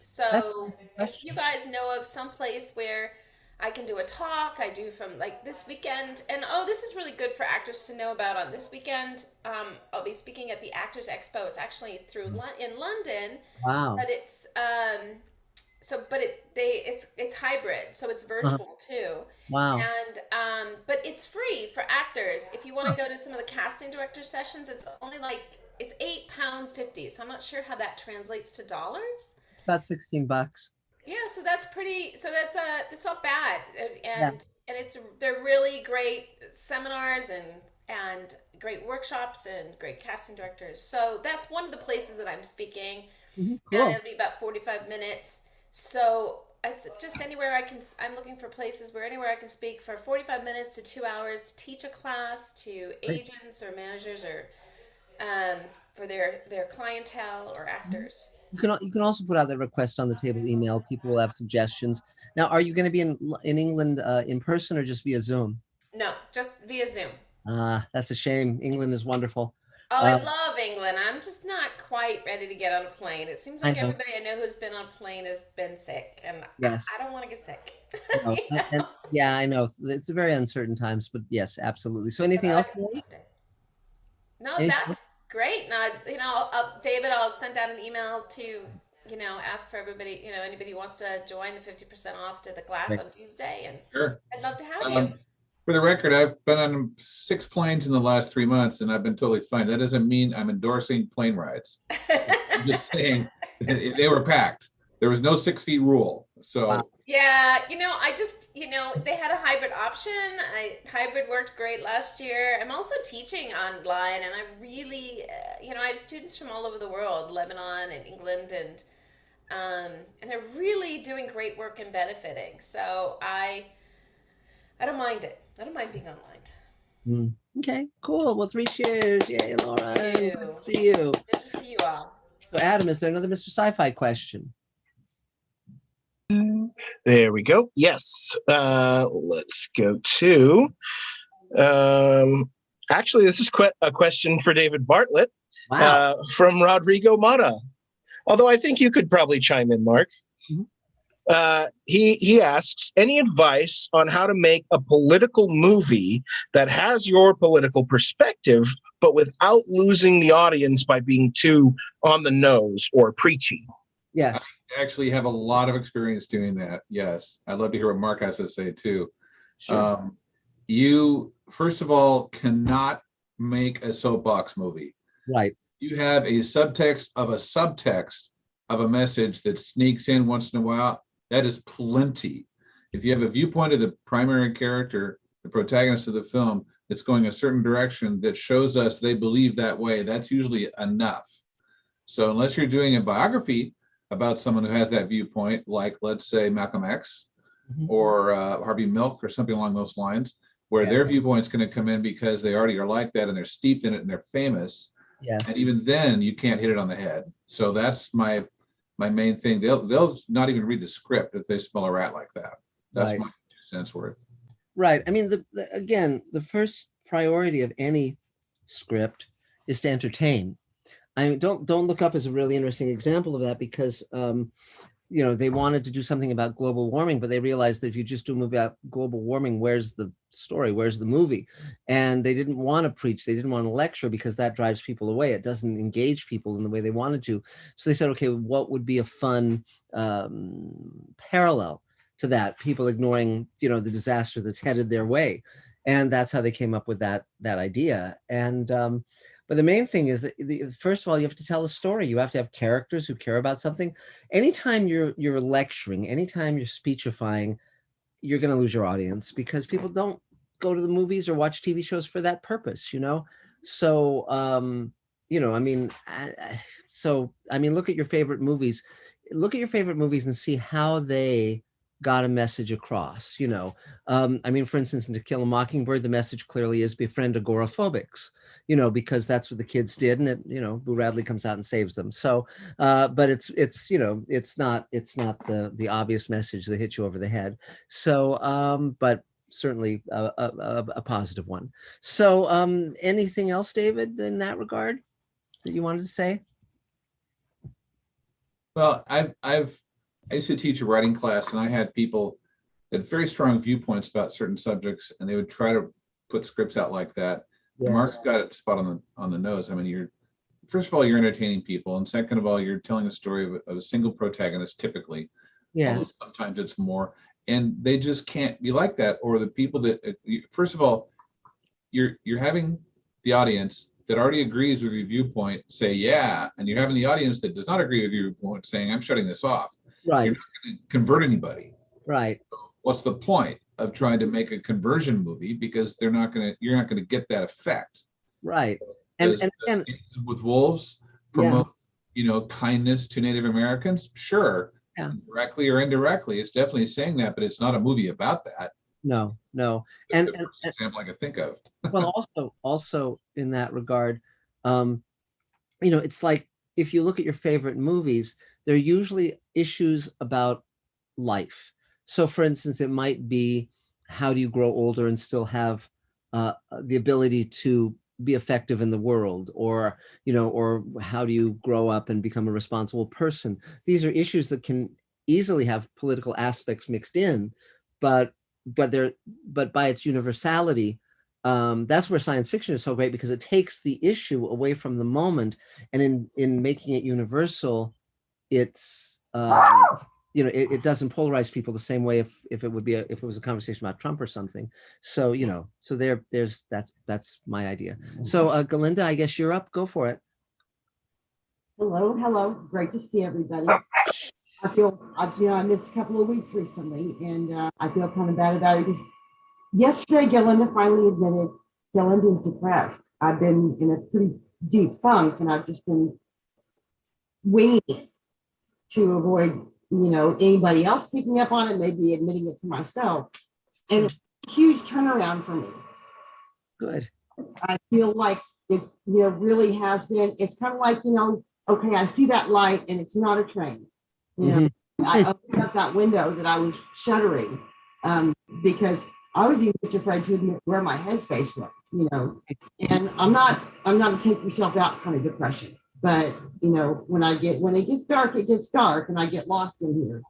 So if you guys know of some place where I can do a talk, I do from like this weekend, and this is really good for actors to know about. On this weekend, I'll be speaking at the Actors Expo. It's actually in London.
Wow.
But it's it's hybrid, so it's virtual too.
Wow.
And but it's free for actors. If you want to go to some of the casting director sessions, it's only it's £8.50. So I'm not sure how that translates to dollars.
About $16.
Yeah, so that's pretty. So that's not bad, and they're really great seminars and great workshops and great casting directors. So that's one of the places that I'm speaking,
Cool.
and it'll be about 45 minutes. So it's just anywhere I'm looking for places where anywhere I can speak for 45 minutes to 2 hours to teach a class to agents or managers or for their clientele or actors.
You can also put out the request on the table email. People will have suggestions. Now, are you going to be in England in person or just via Zoom?
No, just via Zoom.
That's a shame. England is wonderful.
Oh, I love England. I'm just not quite ready to get on a plane. It seems like everybody I know who's been on a plane has been sick, and
yes.
I don't want to get sick.
No, yeah, I know. It's very uncertain times, but yes, absolutely. So anything else?
No, that's great. Now, David, I'll send out an email to, ask for everybody, anybody who wants to join the 50% off to the class on Tuesday, and
sure.
I'd love to have you.
For the record, I've been on 6 planes in the last 3 months, and I've been totally fine. That doesn't mean I'm endorsing plane rides. I'm just saying they were packed. There was no 6 feet rule. So wow.
Yeah, I just, they had a hybrid option. Hybrid worked great last year. I'm also teaching online, and I really, I have students from all over the world, Lebanon and England, and they're really doing great work and benefiting. So I don't mind it. I don't mind being online.
Okay, cool. Well, 3 cheers. Yay, Laura. Good to see you.
Good to see you all.
So, Adam, is there another Mr. Sci-Fi question?
There we go. Yes. Let's go to. Actually, this is a question for David Bartlett.
Wow.
From Rodrigo Mata. Although I think you could probably chime in, Mark. He asks, any advice on how to make a political movie that has your political perspective, but without losing the audience by being too on the nose or preachy?
Yes.
I actually have a lot of experience doing that. Yes. I'd love to hear what Mark has to say too.
Sure.
You, first of all, cannot make a soapbox movie.
Right.
You have a subtext of a message that sneaks in once in a while. That is plenty. If you have a viewpoint of the primary character, the protagonist of the film, that's going a certain direction that shows us they believe that way, that's usually enough. So unless you're doing a biography about someone who has that viewpoint, like let's say Malcolm X or Harvey Milk or something along those lines, where their viewpoint's going to come in because they already are like that and they're steeped in it and they're famous.
Yes.
And even then you can't hit it on the head. So that's my main thing. They'll not even read the script if they smell a rat like that. That's my 2 cents worth.
Right. I mean, again, the first priority of any script is to entertain. I mean, don't Look Up is a really interesting example of that because they wanted to do something about global warming, but they realized that if you just do a movie about global warming, where's the story? Where's the movie? And they didn't want to preach. They didn't want to lecture because that drives people away. It doesn't engage people in the way they wanted to. So they said, okay, what would be a fun parallel to that? People ignoring, the disaster that's headed their way. And that's how they came up with that idea. And but the main thing is that, first of all, you have to tell a story. You have to have characters who care about something. Anytime you're lecturing, anytime you're speechifying, you're going to lose your audience because people don't go to the movies or watch TV shows for that purpose, So, look at your favorite movies. Look at your favorite movies and see how they got a message across, for instance, in To Kill a Mockingbird, the message clearly is befriend agoraphobics, because that's what the kids did, and Boo Radley comes out and saves them. So, but it's not the obvious message that hits you over the head. So, but certainly a positive one. So, anything else, David, in that regard that you wanted to say?
Well, I used to teach a writing class, and I had people that had very strong viewpoints about certain subjects, and they would try to put scripts out like that. Yes. And Mark's got it spot on the nose. I mean, first of all, you're entertaining people, and second of all, you're telling a story of a single protagonist typically.
Yes.
Sometimes it's more, and they just can't be like that. Or the people that, first of all, you're having the audience that already agrees with your viewpoint say yeah, and you're having the audience that does not agree with your viewpoint saying I'm shutting this off.
Right.
You're not going to convert anybody.
Right.
So what's the point of trying to make a conversion movie? Because you're not going to get that effect.
Right.
And with Wolves promote, kindness to Native Americans. Sure.
Yeah.
Directly or indirectly, it's definitely saying that, but it's not a movie about that.
No.
That's the first example I could think of.
Well, also in that regard, it's like if you look at your favorite movies, they're usually issues about life. So, for instance, it might be how do you grow older and still have the ability to be effective in the world, or how do you grow up and become a responsible person? These are issues that can easily have political aspects mixed in, but by its universality, that's where science fiction is so great, because it takes the issue away from the moment, and in making it universal, it's it doesn't polarize people the same way if it was a conversation about Trump or something. So that's my idea. So Galinda, I guess you're up. Go for it.
Hello. Great to see everybody. I missed a couple of weeks recently, and I feel kind of bad about it because yesterday Galinda finally admitted Galinda is depressed. I've been in a pretty deep funk, and I've just been winging it to avoid anybody else picking up on it, maybe admitting it to myself. And it's a huge turnaround for me.
Good.
I feel like it really has been. It's kind of like, okay, I see that light and it's not a train. I opened up that window that I was shuttering because I was even just afraid to admit where my headspace was, and I'm not a take yourself out kind of depression. But, when it gets dark, it gets dark, and I get lost in here.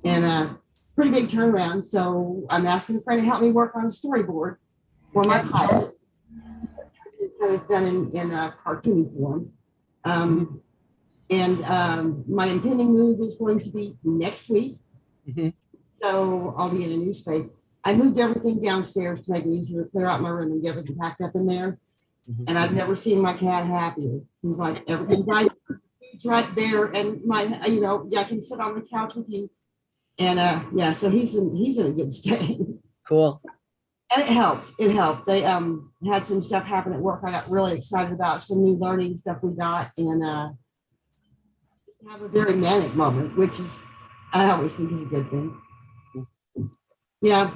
And pretty big turnaround. So I'm asking a friend to help me work on a storyboard for my pilot. It's kind of done in a cartoony form. My impending move is going to be next week. Mm-hmm. So I'll be in a new space. I moved everything downstairs to make it easier to clear out my room and get everything packed up in there. And I've never seen my cat happier. He's like, everything's right there, and I can sit on the couch with you. And so he's in a good state.
Cool.
And it helped. They had some stuff happen at work I got really excited about, some new learning stuff we got, and have a very manic moment, which is I always think is a good thing. Yeah.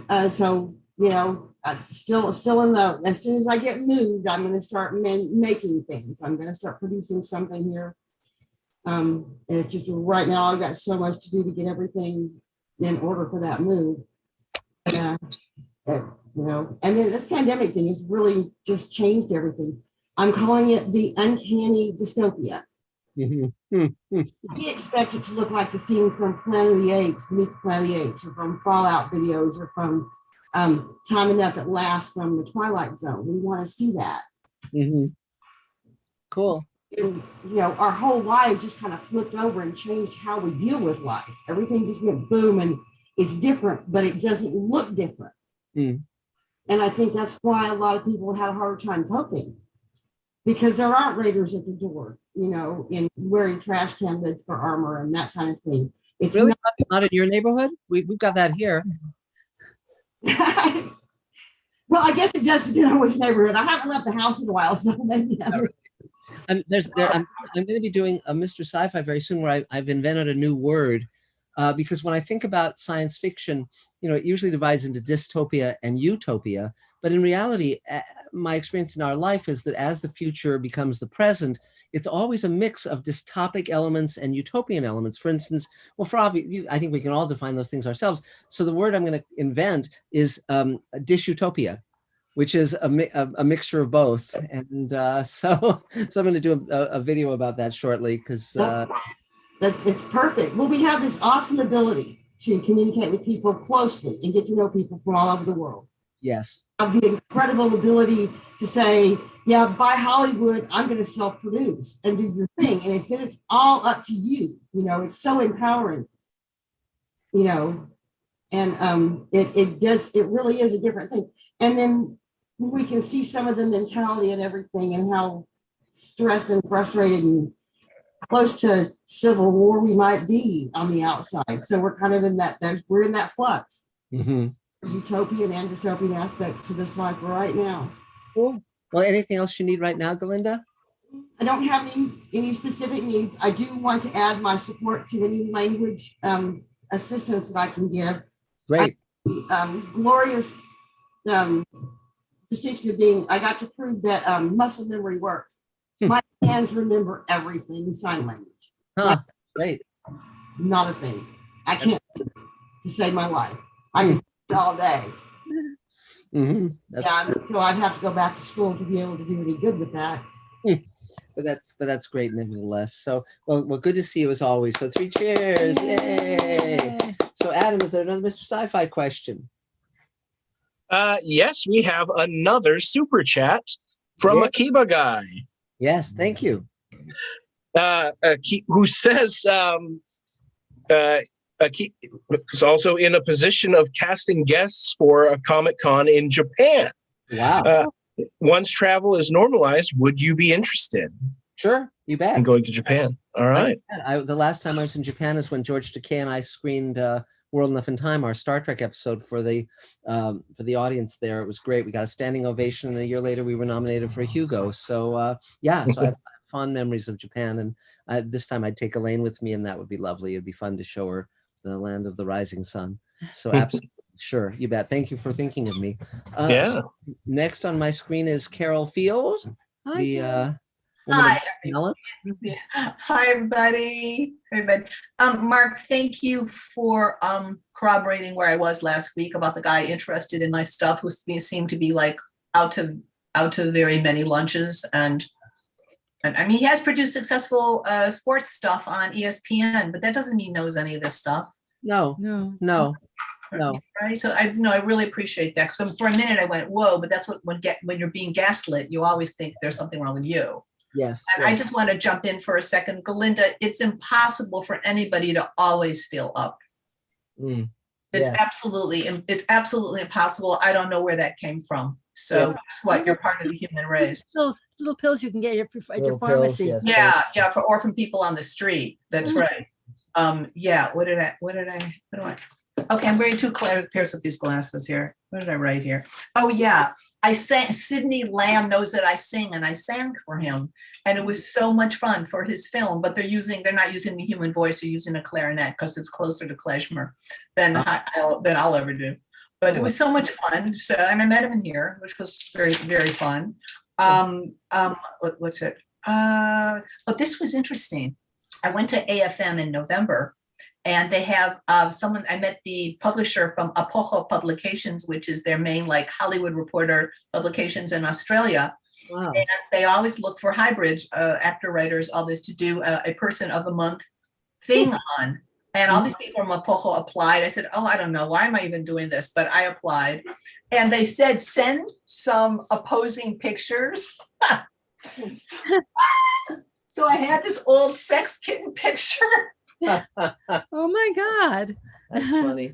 Still in the, as soon as I get moved, I'm going to start making things. I'm going to start producing something here. It's just right now I've got so much to do to get everything in order for that move. And then this pandemic thing has really just changed everything. I'm calling it the uncanny dystopia. We expect it to look like the scene from Planet of the Apes, Meet the Planet of the Apes, or from Fallout videos, or from Time Enough at Last from the Twilight Zone. We want to see that.
Cool.
And, you know, our whole life just kind of flipped over and changed how we deal with life. Everything just went boom, and it's different, but it doesn't look different. And I think that's why a lot of people had a harder time coping, because there aren't raiders at the door, you know, and wearing trash can lids for armor and that kind of thing. It's
really not in your neighborhood. We've got that here.
Well, I guess it does depend on which neighborhood. I haven't left the house in a while, so maybe.
I'm going to be doing a Mr. Sci-Fi very soon, where I've invented a new word, because when I think about science fiction, you know, it usually divides into dystopia and utopia. But in reality, my experience in our life is that as the future becomes the present, it's always a mix of dystopic elements and utopian elements. For instance, well, I think we can all define those things ourselves. So the word I'm going to invent is dysutopia, which is a mixture of both. And so I'm going to do a video about that shortly, because
it's perfect. Well, we have this awesome ability to communicate with people closely and get to know people from all over the world.
Yes.
The incredible ability to say, yeah, by Hollywood, I'm going to self-produce and do your thing. And then it's all up to you. You know, it's so empowering, you know, and it really is a different thing. And then we can see some of the mentality and everything, and how stressed and frustrated and close to civil war we might be on the outside. So we're kind of in that, we're in that flux. Utopian and dystopian aspects to this life right now.
Cool. Well, anything else you need right now, Galinda?
I don't have any specific needs. I do want to add my support to any language assistance that I can give.
Great.
Glorious distinction of being, I got to prove that muscle memory works. My hands remember everything in sign language.
Great.
Not a thing. I can't think to save my life. I can all day. So I'd have to go back to school to be able to do any good with that.
But that's great nevertheless. So well, good to see you as always. So 3 cheers. Yay. So Adam, is there another Mr. Sci-Fi question?
Yes, we have another super chat from Akiba Guy.
Yes, thank you.
Who says is also in a position of casting guests for a Comic-Con in Japan.
Wow.
Once travel is normalized, would you be interested?
Sure, you bet.
In going to Japan. All right.
The last time I was in Japan is when George Takei and I screened World Enough in Time, our Star Trek episode for the audience there. It was great. We got a standing ovation, and a year later we were nominated for a Hugo. So so I have fond memories of Japan, and this time I'd take Elaine with me, and that would be lovely. It'd be fun to show her the land of the rising sun. So absolutely. Sure, you bet. Thank you for thinking of me. So next on my screen is Carol Field, the
Hi. Hi, everybody. Mark, thank you for corroborating where I was last week about the guy interested in my stuff who seemed to be like out to very many lunches, and I mean, he has produced successful sports stuff on ESPN, but that doesn't mean he knows any of this stuff.
No.
Right. So I really appreciate that, because for a minute I went, whoa, but that's what when you're being gaslit, you always think there's something wrong with you.
Yes.
And I just want to jump in for a second. Galinda, it's impossible for anybody to always feel up. It's absolutely impossible. I don't know where that came from. So guess what? You're part of the human race.
Little pills you can get at your pharmacy.
Yes, or from people on the street. That's right. What do I? Okay, I'm wearing 2 pairs of these glasses here. What did I write here? Oh yeah, I sang. Sidney Lamb knows that I sing, and I sang for him, and it was so much fun for his film. But they're not using the human voice; they're using a clarinet because it's closer to klezmer than I'll ever do. But it was so much fun. So, and I met him in here, which was very, very fun. What's it? But this was interesting. I went to AFM in November, and they have I met the publisher from Apoho Publications, which is their main like Hollywood Reporter publications in Australia.
Wow.
And they always look for hybrids, actor, writers, all this, to do a person of the month thing on. And all these people from Mapocho applied. I said, oh, I don't know. Why am I even doing this? But I applied. And they said, send some opposing pictures. So I had this old sex kitten picture.
Oh my God.
That's funny.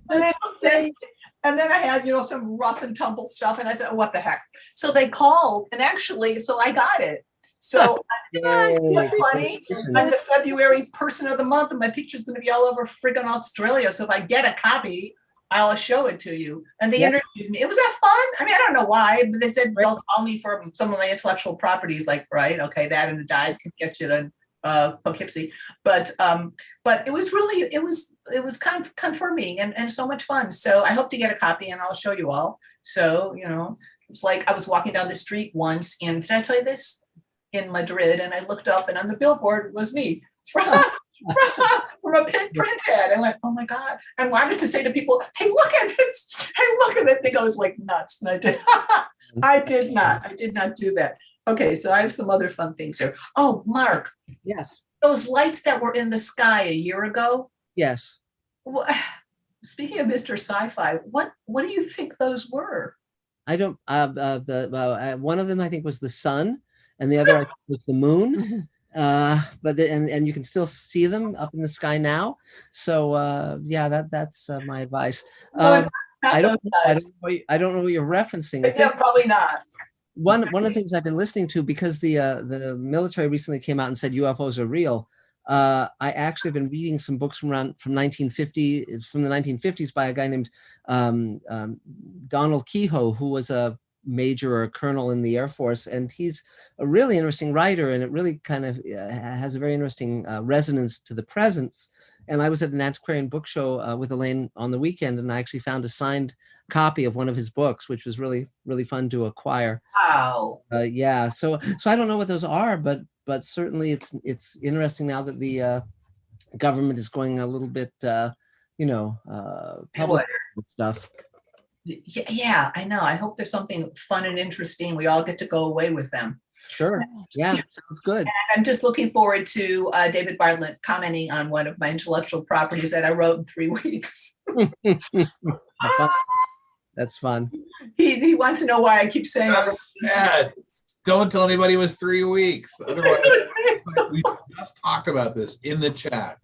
And then I had, some rough and tumble stuff. And I said, what the heck? So they called, and actually, so I got it. So what's funny, I'm the February person of the month, and my picture's going to be all over friggin' Australia. So if I get a copy, I'll show it to you. And they interviewed me. It was that fun. I mean, I don't know why, but they said they'll call me for some of my intellectual properties, like, right, okay, that and the dive can get you to Poughkeepsie. But it was really, it was kind of confirming and so much fun. So I hope to get a copy, and I'll show you all. So, it's like I was walking down the street once, and did I tell you this? In Madrid, and I looked up, and on the billboard was me from a print ad. I went, oh my God, and wanted to say to people, hey, look at it. Hey, look at it. They goes like nuts. And I did not do that. Okay, so I have some other fun things here. Oh, Mark.
Yes.
Those lights that were in the sky a year ago.
Yes.
Speaking of Mr. Sci-Fi, what do you think those were?
I don't. One of them I think was the sun, and the other I think was the moon. And you can still see them up in the sky now. So that's my advice. I don't know what you're referencing.
Yeah, probably not.
One of the things I've been listening to, because the military recently came out and said UFOs are real. I actually have been reading some books from the 1950s by a guy named Donald Kehoe, who was a major or a colonel in the Air Force, and he's a really interesting writer, and it really kind of has a very interesting resonance to the present. And I was at an antiquarian book show with Elaine on the weekend, and I actually found a signed copy of one of his books, which was really, really fun to acquire.
Wow.
Yeah. So I don't know what those are, but certainly it's interesting now that the government is going a little bit, public stuff.
Yeah, I know. I hope there's something fun and interesting. We all get to go away with them.
Sure. Yeah, sounds good.
And I'm just looking forward to David Bartlett commenting on one of my intellectual properties that I wrote in 3 weeks.
That's fun.
He wants to know why I keep saying
it. Don't tell anybody it was 3 weeks. Otherwise, we just talked about this in the chat.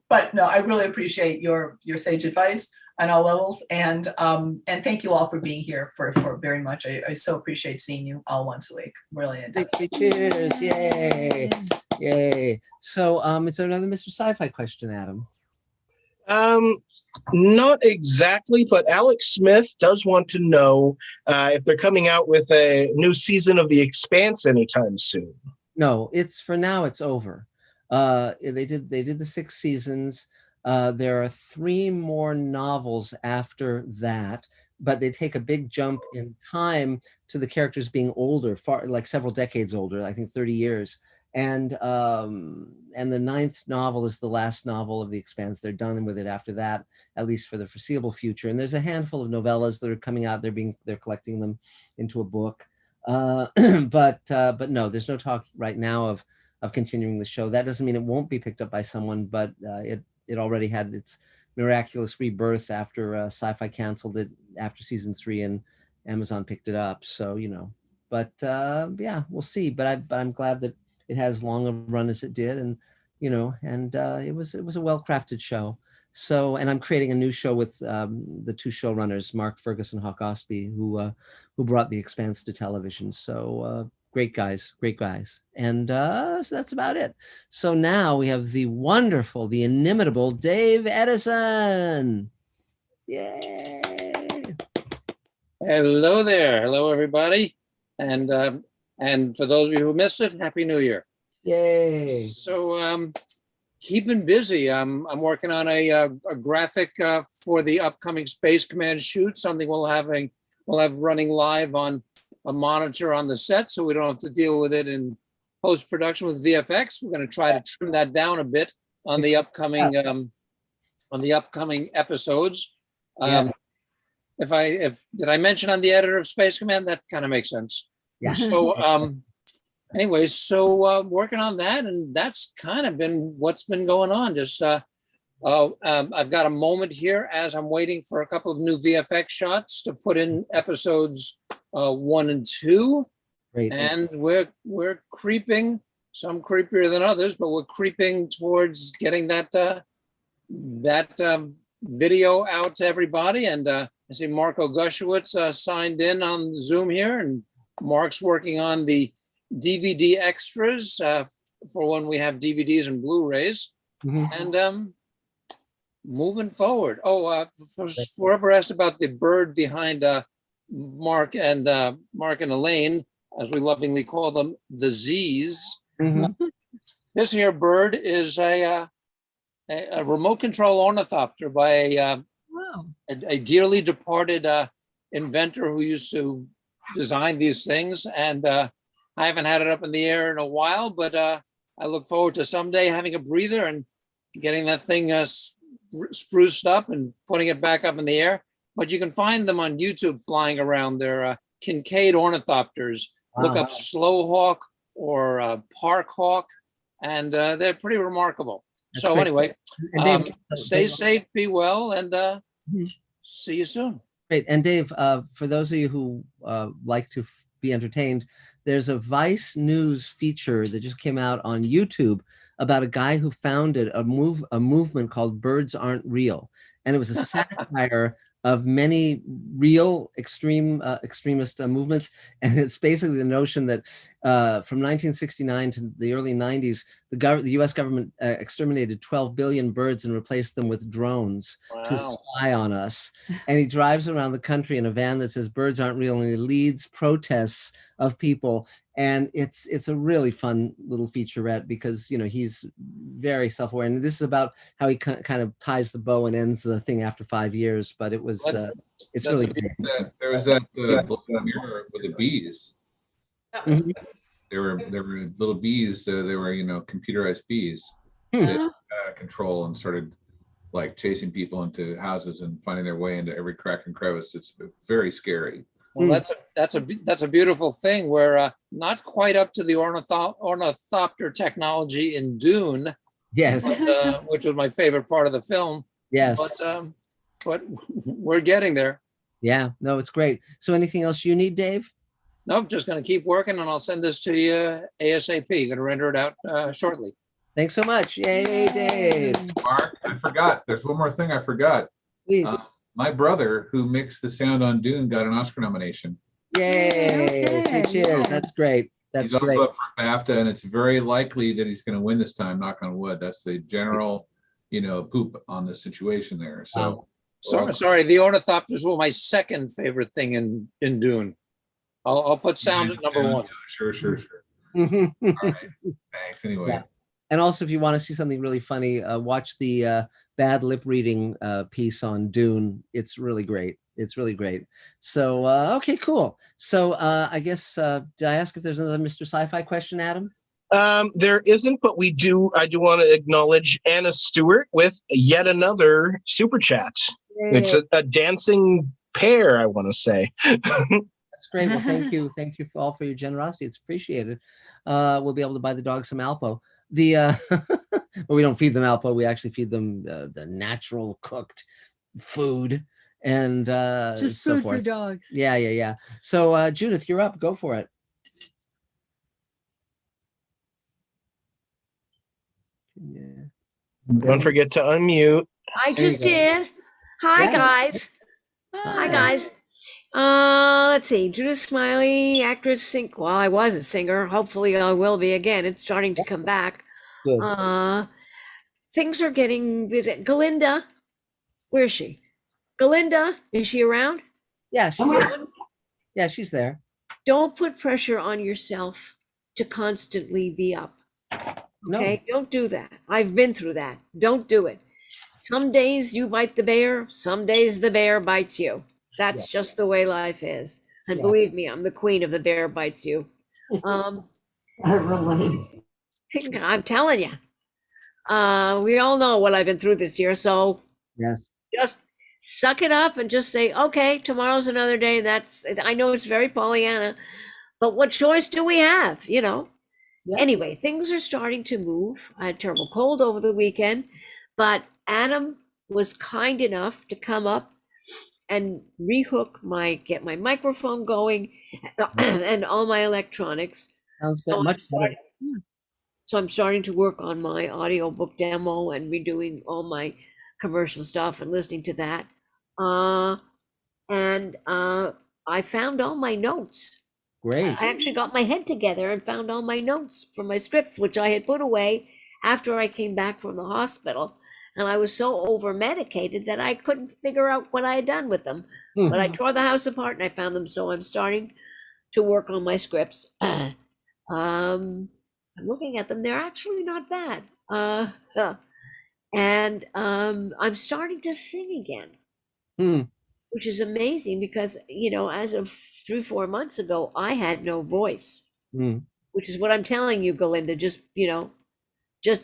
But no, I really appreciate your sage advice on all levels, and thank you all for being here for very much. I so appreciate seeing you all once a week. Really.
Cheers! Yay! So, it's another Mr. Sci-Fi question, Adam.
Not exactly, but Alex Smith does want to know if they're coming out with a new season of The Expanse anytime soon.
No, for now it's over. They did the 6 seasons. There are 3 more novels after that, but they take a big jump in time to the characters being older, like several decades older, I think 30 years. And the 9th novel is the last novel of The Expanse. They're done with it after that, at least for the foreseeable future. And there's a handful of novellas that are coming out. They're collecting them into a book. But no, there's no talk right now of continuing the show. That doesn't mean it won't be picked up by someone, but it already had its miraculous rebirth after Sci-Fi canceled it after season 3 and Amazon picked it up. So, but yeah, we'll see. But I'm glad that it has as long a run as it did, and it was a well-crafted show. So, and I'm creating a new show with the 2 showrunners, Mark Ferguson, Hawk Ostby, who brought The Expanse to television. So great guys. And so that's about it. So now we have the wonderful, the inimitable Dave Edison. Yay!
Hello there. Hello, everybody. And for those of you who missed it, Happy New Year.
Yay.
So keeping busy. I'm working on a graphic for the upcoming Space Command shoot, something we'll have running live on a monitor on the set, so we don't have to deal with it in post-production with VFX. We're going to try to trim that down a bit on the upcoming episodes. if did I mention I'm the editor of Space Command? That kind of makes sense.
Yeah.
So anyway, so working on that, and that's kind of been what's been going on. Just I've got a moment here as I'm waiting for a couple of new VFX shots to put in episodes 1 and 2.
Great.
And we're creeping, some creepier than others, but we're creeping towards getting that video out to everybody. And I see Marco Gushwitz signed in on Zoom here, and Mark's working on the DVD extras for when we have DVDs and Blu-rays. And moving forward. Oh, whoever asked about the bird behind Mark and Elaine, as we lovingly call them, the Z's. This here bird is a remote control ornithopter by a dearly departed inventor who used to design these things. And I haven't had it up in the air in a while, but I look forward to someday having a breather and getting that thing spruced up and putting it back up in the air. But you can find them on YouTube flying around. They're Kincaid ornithopters. Look up Slowhawk or Park Hawk, and they're pretty remarkable.
That's
so
great.
Anyway,
And Dave,
stay safe, be well, and see you soon.
Great. And Dave, for those of you who like to be entertained, there's a Vice News feature that just came out on YouTube about a guy who founded a movement called Birds Aren't Real. And it was a satire of many real extremist movements. And it's basically the notion that from 1969 to the early 90s, the US government exterminated 12 billion birds and replaced them with drones to spy on us. And he drives around the country in a van that says birds aren't real, and he leads protests of people. And it's a really fun little featurette because, you know, he's very self-aware. And this is about how he kind of ties the bow and ends the thing after 5 years. But it was, it's really great.
There was that mirror with the bees.
That was
There were little bees. They were, you know, computerized bees that out of control and started like chasing people into houses and finding their way into every crack and crevice. It's very scary.
Well, that's a beautiful thing. We're not quite up to the ornithopter technology in Dune.
Yes.
But, which was my favorite part of the film.
Yes.
But we're getting there.
Yeah, no, it's great. So anything else you need, Dave?
Nope, just going to keep working, and I'll send this to you ASAP. Going to render it out shortly.
Thanks so much. Yay, Dave.
Mark, I forgot. There's one more thing I forgot.
Please.
My brother, who mixed the sound on Dune, got an Oscar nomination.
Yay.
Okay,
Three cheers.
yeah.
That's great. That's
He's
great.
also up for BAFTA, and it's very likely that he's going to win this time, knock on wood. That's the general, you know, poop on the situation there. So,
Sorry, the ornithopters were my second favorite thing in Dune. I'll put sound at number one.
Sure. All right. Thanks. Anyway.
Yeah. And also, if you want to see something really funny, watch the bad lip reading piece on Dune. It's really great. It's really great. So, okay, cool. So I guess, did I ask if there's another Mr. Sci-Fi question, Adam?
There isn't, but I do want to acknowledge Anna Stewart with yet another super chat.
Yay.
It's a dancing pair, I want to say.
That's great. Well, thank you. Thank you all for your generosity. It's appreciated. We'll be able to buy the dog some Alpo. Well, we don't feed them Alpo. We actually feed them the natural cooked food and
Just
so
food
forth.
for dogs.
Yeah. So Judith, you're up. Go for it. Yeah.
Don't forget to unmute.
I
There you
just
go.
did. Hi,
Yeah.
guys. Hi, guys. Let's see. Judith Smiley, actress, well, I was a singer. Hopefully I will be again. It's starting to come back.
Good.
Things are getting busy. Galinda, where is she? Galinda, is she around?
Yeah, she's there.
Don't put pressure on yourself to constantly be up.
No.
Okay, don't do that. I've been through that. Don't do it. Some days you bite the bear, some days the bear bites you. That's just the way life is. And believe me, I'm the queen of the bear bites you.
I relate.
I'm telling you. We all know what I've been through this year, so
Yes.
just suck it up and just say, okay, tomorrow's another day. I know it's very Pollyanna, but what choice do we have? You know?
Yeah.
Anyway, things are starting to move. I had a terrible cold over the weekend, but Adam was kind enough to come up and get my microphone going and all my electronics.
Sounds
So
much better.
So I'm starting to work on my audiobook demo and redoing all my commercial stuff and listening to that. I found all my notes.
Great.
I actually got my head together and found all my notes from my scripts, which I had put away after I came back from the hospital. And I was so over medicated that I couldn't figure out what I had done with them. But I tore the house apart and I found them. So I'm starting to work on my scripts. I'm looking at them. They're actually not bad. I'm starting to sing again, which is amazing because, you know, as of 3-4 months ago, I had no voice, which is what I'm telling you, Galinda. Just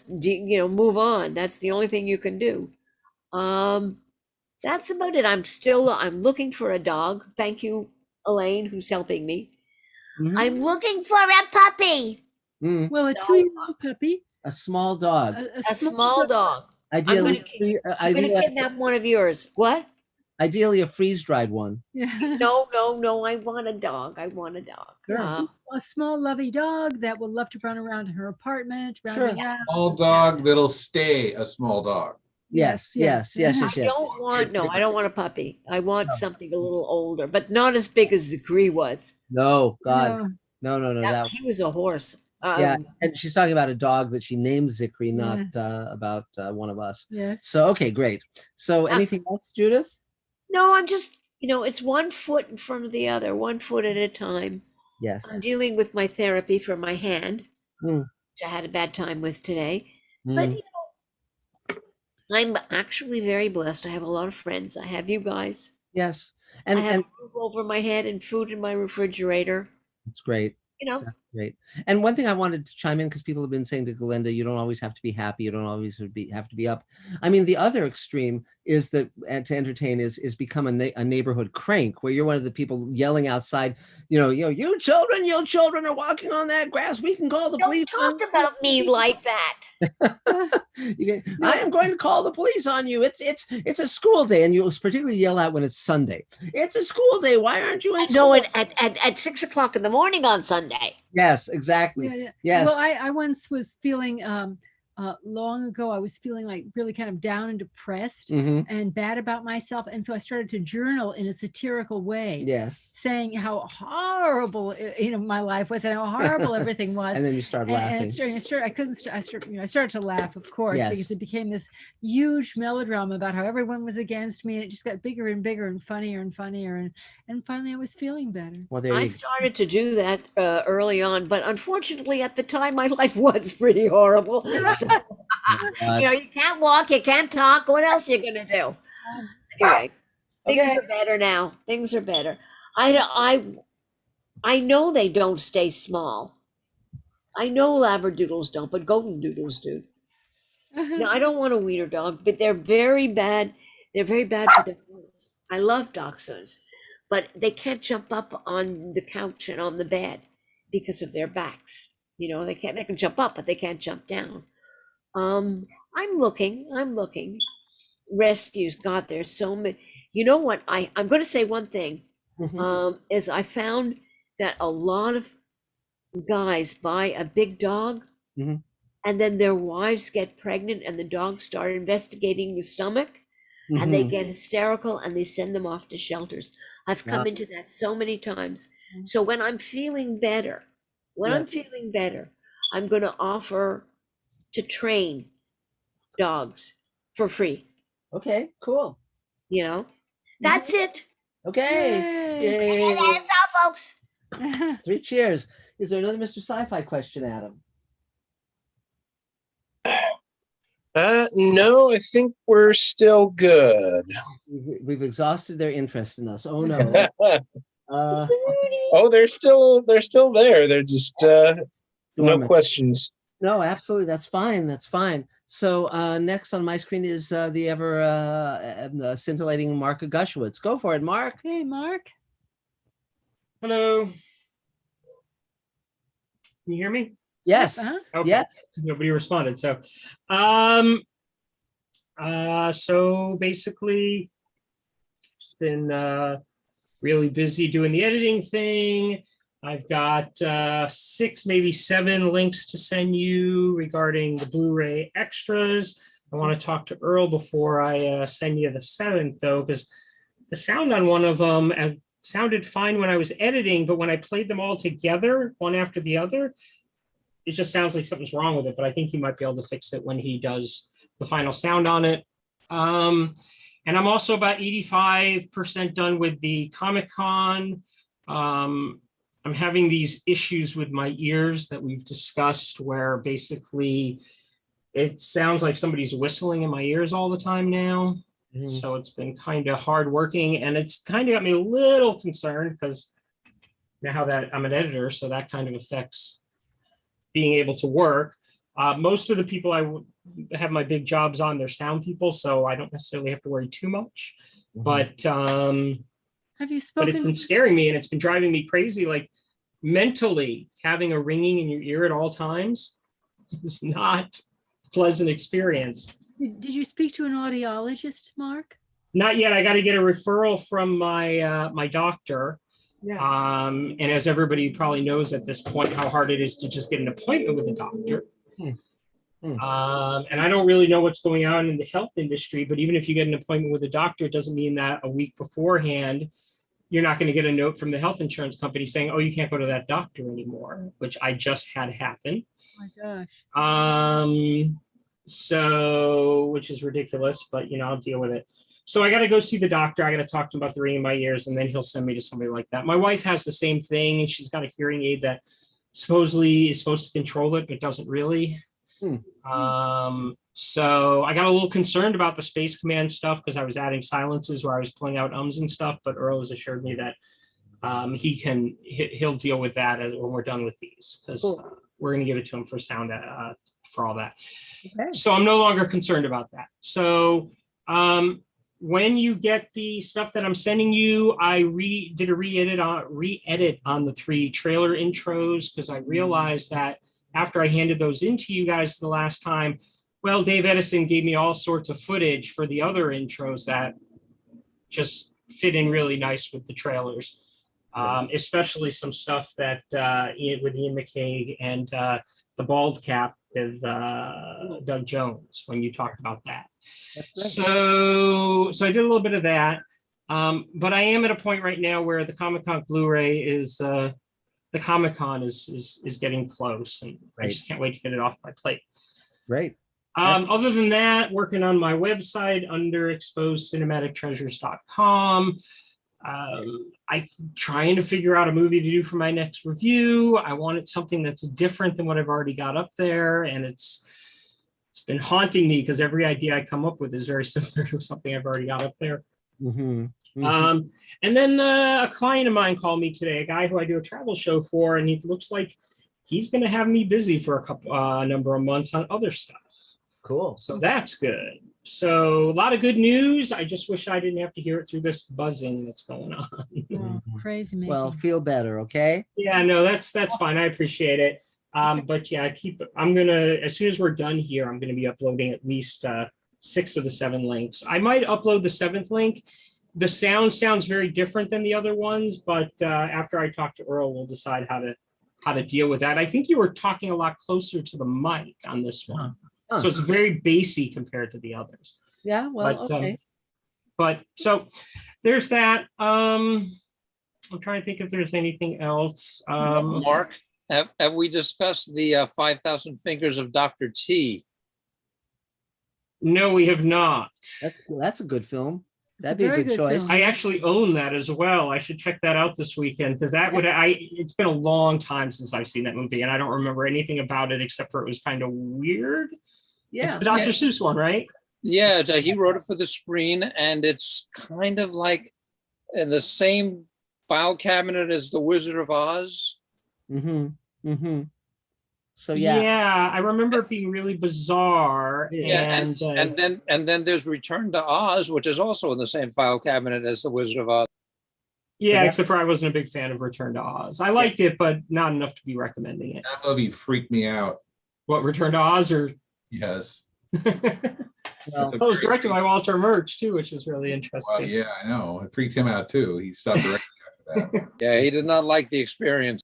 move on. That's the only thing you can do. That's about it. I'm looking for a dog. Thank you, Elaine, who's helping me. I'm looking for a puppy.
Well, a 2-year-old puppy.
A small dog.
A small dog.
Ideally,
I'm gonna kidnap one of yours. What?
Ideally, a freeze-dried one.
Yeah.
No. I want a dog.
A small, lovely dog that will love to run around in her apartment.
Sure.
Small dog that'll stay a small dog.
Yes.
I don't want a puppy. I want something a little older, but not as big as Zachary was.
No, God. No.
He was a horse.
Yeah, and she's talking about a dog that she named Zikri, not about one of us.
Yes.
So, okay, great. So anything else, Judith?
No, I'm just, it's 1 foot in front of the other, 1 foot at a time.
Yes.
I'm dealing with my therapy for my hand, which I had a bad time with today. But, I'm actually very blessed. I have a lot of friends. I have you guys.
Yes.
I have a roof over my head and food in my refrigerator.
That's great. That's great. And one thing I wanted to chime in, because people have been saying to Galinda, you don't always have to be happy. You don't always have to be up. I mean, the other extreme is that to entertain is become a neighborhood crank, where you're one of the people yelling outside, you children are walking on that grass. We can call the police.
Don't talk about me like that.
I am going to call the police on you. It's a school day, and you particularly yell out when it's Sunday. It's a school day. Why aren't you in school?
No, at 6 o'clock in the morning on Sunday.
Yes, exactly.
Yeah.
Yes.
Well, I once was feeling long ago, I was feeling like really kind of down and depressed and bad about myself. And so I started to journal in a satirical way.
Yes.
Saying how horrible, my life was and how horrible everything was.
And then you start laughing.
I started to laugh, of course, because it became this huge melodrama about how everyone was against me. And it just got bigger and bigger and funnier and funnier. And finally I was feeling better.
Well,
I started to do that early on, but unfortunately at the time my life was pretty horrible. So, you can't walk, you can't talk. What else are you gonna do? Anyway, things are better now. Things are better. I know they don't stay small. I know labradoodles don't, but golden doodles do. Now I don't want a wiener dog, but they're very bad. They're very bad for the. I love dachshunds, but they can't jump up on the couch and on the bed because of their backs. They can jump up, but they can't jump down. I'm looking. Rescues. God, there's so many. You know what? I'm going to say one thing. Is I found that a lot of guys buy a big dog, and then their wives get pregnant, and the dogs start investigating the stomach, and they get hysterical, and they send them off to shelters. I've come into that so many times. So when I'm feeling better, I'm going to offer to train dogs for free.
Okay, cool.
That's it.
Okay. Yay.
That's all, folks.
3 cheers. Is there another Mr. Sci-Fi question, Adam?
No, I think we're still good.
We've exhausted their interest in us. Oh no.
They're still there. They're just no questions.
No, absolutely. That's fine. So next on my screen is the ever scintillating Mark Gushwitz. Go for it, Mark.
Hey, Mark.
Hello. Can you hear me?
Yes.
Okay.
Yes.
Nobody responded. So, so basically, just been really busy doing the editing thing. I've got 6, maybe 7 links to send you regarding the Blu-ray extras. I want to talk to Earl before I send you the 7th, though, because the sound on one of them sounded fine when I was editing, but when I played them all together, one after the other, it just sounds like something's wrong with it. But I think he might be able to fix it when he does the final sound on it. And I'm also about 85% done with the Comic-Con. I'm having these issues with my ears that we've discussed where basically it sounds like somebody's whistling in my ears all the time now. So it's been kind of hard working, and it's kind of got me a little concerned because now that I'm an editor, so that kind of affects being able to work. Most of the people I have my big jobs on, they're sound people, so I don't necessarily have to worry too much. But
have you spoken?
But it's been scaring me, and it's been driving me crazy. Like mentally, having a ringing in your ear at all times is not a pleasant experience.
Did you speak to an audiologist, Mark?
Not yet. I got to get a referral from my my doctor.
Yeah.
And as everybody probably knows at this point, how hard it is to just get an appointment with a doctor. And I don't really know what's going on in the health industry, but even if you get an appointment with a doctor, it doesn't mean that a week beforehand, you're not going to get a note from the health insurance company saying, oh, you can't go to that doctor anymore, which I just had happen.
Oh my gosh.
So, which is ridiculous, but I'll deal with it. So I got to go see the doctor. I got to talk to him about the ringing in my ears, and then he'll send me to somebody like that. My wife has the same thing, and she's got a hearing aid that supposedly is supposed to control it, but doesn't really. So I got a little concerned about the Space Command stuff because I was adding silences where I was pulling out ums and stuff, but Earl has assured me that he'll deal with that when we're done with these, because we're going to give it to him for sound for all that. Okay. So I'm no longer concerned about that. So when you get the stuff that I'm sending you, I did a re-edit on the 3 trailer intros, because I realized that after I handed those into you guys the last time, well, Dave Edison gave me all sorts of footage for the other intros that just fit in really nice with the trailers, especially some stuff that with Ian McCaig and the bald cap with Doug Jones when you talked about that. So I did a little bit of that, but I am at a point right now where the Comic-Con Blu-ray is the Comic-Con is getting close, and I just can't wait to get it off my plate.
Great.
Other than that, working on my website under exposedcinematictreasures.com. I'm trying to figure out a movie to do for my next review. I wanted something that's different than what I've already got up there, and it's been haunting me because every idea I come up with is very similar to something I've already got up there. And then a client of mine called me today, a guy who I do a travel show for, and he looks like he's going to have me busy for a number of months on other stuff.
Cool.
So that's good. So a lot of good news. I just wish I didn't have to hear it through this buzzing that's going on.
Oh, crazy. Making.
Well, feel better, okay?
Yeah, no, that's fine. I appreciate it. But yeah, I'm gonna, as soon as we're done here, I'm gonna be uploading at least 6 of the 7 links. I might upload the 7th link. The sound sounds very different than the other ones, but after I talk to Earl, we'll decide how to deal with that. I think you were talking a lot closer to the mic on this one. So it's very bassy compared to the others.
Yeah, well, okay.
But so there's that. I'm trying to think if there's anything else.
Mark, have we discussed the 5,000 Fingers of Dr. T?
No, we have not.
That's a good film. That'd be a good choice.
I actually own that as well. I should check that out this weekend, because it's been a long time since I've seen that movie, and I don't remember anything about it except for it was kind of weird.
Yeah.
It's the Dr. Seuss one, right?
Yeah, he wrote it for the screen, and it's kind of like in the same file cabinet as The Wizard of Oz.
So yeah.
Yeah, I remember it being really bizarre.
Yeah,
And
and then there's Return to Oz, which is also in the same file cabinet as The Wizard of Oz.
yeah, except for I wasn't a big fan of Return to Oz. I liked it, but not enough to be recommending it.
That movie freaked me out.
What, Return to Oz? Or
Yes.
Well,
it was directed by Walter Murch too, which is really interesting.
Well, yeah, I know. It freaked him out too. He stopped directing after that.
Yeah, he did not like the experience.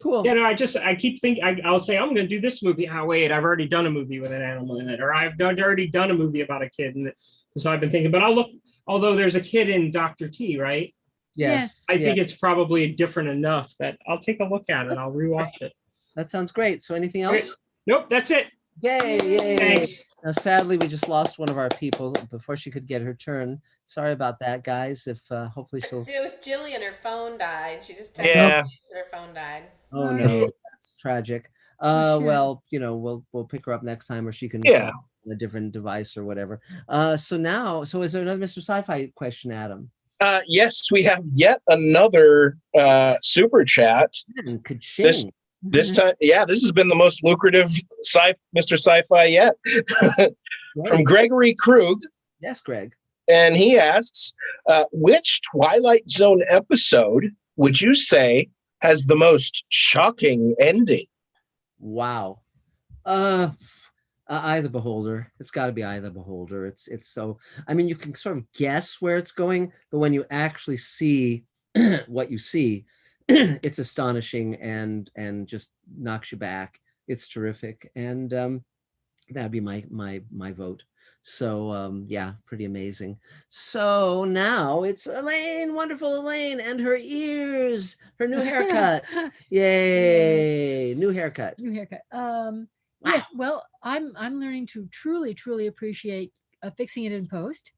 cool.
Yeah, no, I keep thinking, I'll say, I'm going to do this movie. Oh, wait, I've already done a movie with an animal in it, or already done a movie about a kid. And so I've been thinking, but I'll look, although there's a kid in Dr. T, right?
Yes.
I think it's probably different enough that I'll take a look at it. I'll rewatch it.
That sounds great. So anything else?
Great. Nope, that's it.
Yay, yay.
Thanks.
Now, sadly, we just lost one of our people before she could get her turn. Sorry about that, guys. If hopefully she'll.
It was Jillian. Her phone died. She just texted
Yeah.
me that her phone died.
Oh no, that's tragic.
Sure.
Well, we'll pick her up next time, or she can
Yeah.
on a different device or whatever. So is there another Mr. Sci-Fi question, Adam?
Yes, we have yet another super chat.
Ka-ching.
This time, yeah, this has been the most lucrative Mr. Sci-Fi yet. From Gregory Krug.
Yes, Greg.
And he asks, which Twilight Zone episode would you say has the most shocking ending?
Wow. Eye of the Beholder. It's got to be Eye of the Beholder. It's so, I mean, you can sort of guess where it's going, but when you actually see what you see, it's astonishing and just knocks you back. It's terrific. And that'd be my vote. So yeah, pretty amazing. So now it's Elaine, wonderful Elaine, and her ears, her new haircut. Yay, new haircut.
New haircut. Yes, well, I'm learning to truly appreciate fixing it in post,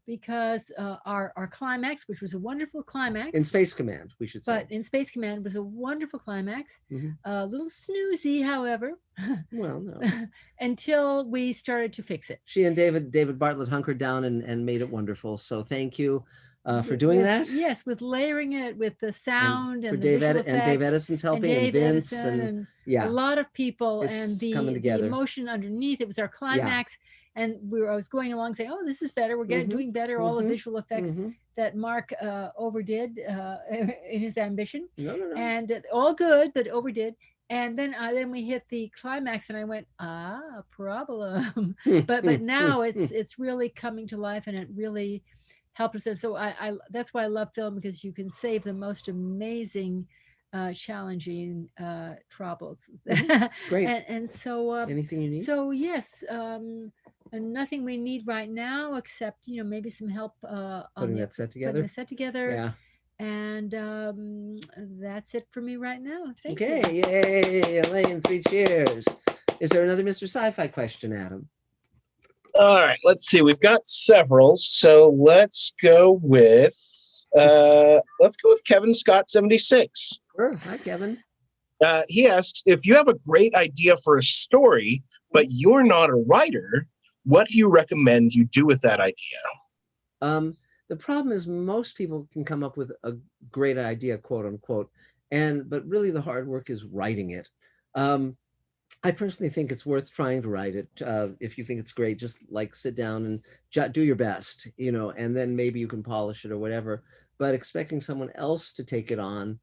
because our climax, which was a wonderful climax
in Space Command, we should say,
but in Space Command was a wonderful climax. A little snoozy, however.
Well, no.
Until we started to fix it.
She and David Bartlett hunkered down and made it wonderful. So thank you for doing that.
Yes, with layering it with the sound and
Dave
visual
Edison's helping,
and
Vince
Edison
and
a lot of people,
It's
and the
coming together.
emotion underneath. It was our climax. And I was going along saying, oh, this is better. We're doing better. All the visual effects that Mark overdid in his ambition.
No.
And all good, but overdid. And then we hit the climax, and I went, problem. but now it's really coming to life, and it really helped us. And so I that's why I love film, because you can save the most amazing, challenging troubles.
Great.
and so
anything you need.
So yes. And nothing we need right now except maybe some help
putting the set together.
Yeah. And that's it for me right now. Thank
you.
Okay,
yay, Elaine, 3 cheers. Is there another Mr. Sci-Fi question, Adam?
All right, let's see. We've got several, so let's go with Kevin Scott 76.
Sure. Hi, Kevin.
He asks, if you have a great idea for a story, but you're not a writer, what do you recommend you do with that idea?
The problem is most people can come up with a great idea, quote unquote, but really the hard work is writing it. I personally think it's worth trying to write it. If you think it's great, just like sit down and do your best, and then maybe you can polish it or whatever. But expecting someone else to take it on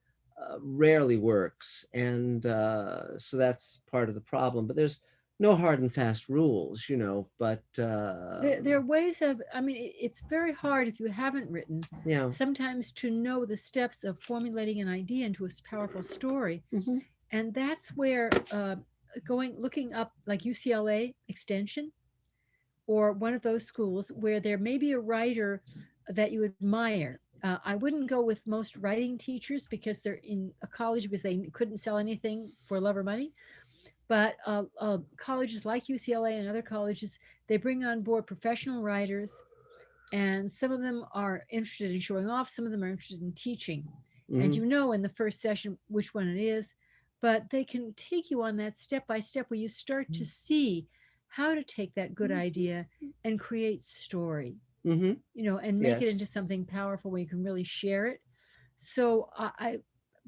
rarely works. And so that's part of the problem. But there's no hard and fast rules, but
there are ways of, it's very hard if you haven't written sometimes to know the steps of formulating an idea into a powerful story. And that's where looking up like UCLA Extension or one of those schools where there may be a writer that you admire. I wouldn't go with most writing teachers because they're in a college because they couldn't sell anything for love or money. But colleges like UCLA and other colleges, they bring on board professional writers, and some of them are interested in showing off. Some of them are interested in teaching. And in the first session which one it is, but they can take you on that step by step where you start to see how to take that good idea and create story, and make it into something powerful where you can really share it. So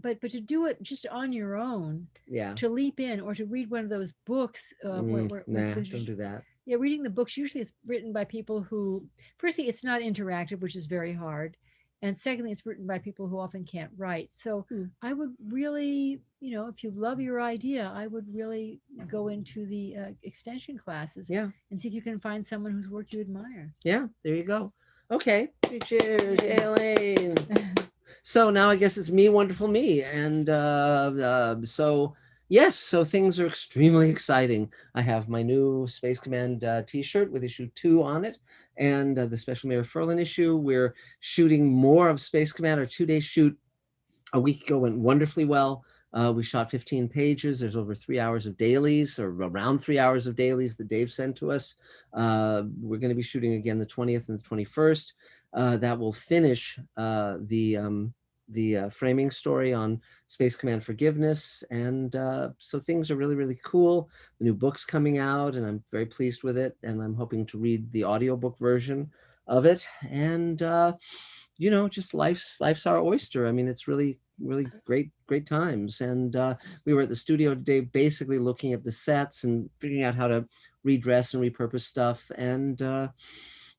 but to do it just on your own,
Yeah.
to leap in or to read one of those books.
Nah, don't do that.
Yeah, reading the books, usually it's written by people who, firstly, it's not interactive, which is very hard. And secondly, it's written by people who often can't write. So I would really, if you love your idea, I would really go into the extension classes and see if you can find someone whose work you admire.
Yeah, there you go. Okay, cheers, Elaine. So now I guess it's me, wonderful me. And so, yes, so things are extremely exciting. I have my new Space Command t-shirt with issue 2 on it, and the Special Mayor Ferlin issue. We're shooting more of Space Command. Our 2-day shoot a week ago went wonderfully well. We shot 15 pages. There's over 3 hours of dailies, or around 3 hours of dailies that Dave sent to us. We're going to be shooting again the 20th and the 21st. That will finish the framing story on Space Command Forgiveness. And so things are really, really cool. The new book's coming out, and I'm very pleased with it. And I'm hoping to read the audiobook version of it. And, just life's our oyster. I mean, it's really great times. And we were at the studio today basically looking at the sets and figuring out how to redress and repurpose stuff. And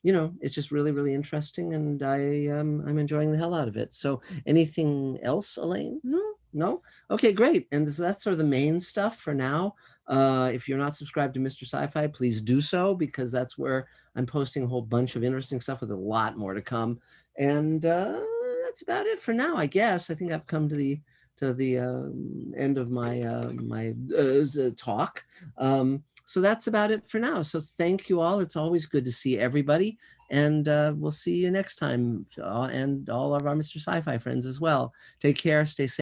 it's just really, really interesting, and I'm enjoying the hell out of it. So anything else, Elaine? No? Okay, great. And so that's sort of the main stuff for now. If you're not subscribed to Mr. Sci-Fi, please do so, because that's where I'm posting a whole bunch of interesting stuff with a lot more to come. And that's about it for now, I guess. I think I've come to the end of my talk. So that's about it for now. So thank you all. It's always good to see everybody. And we'll see you next time, and all of our Mr. Sci-Fi friends as well. Take care. Stay safe.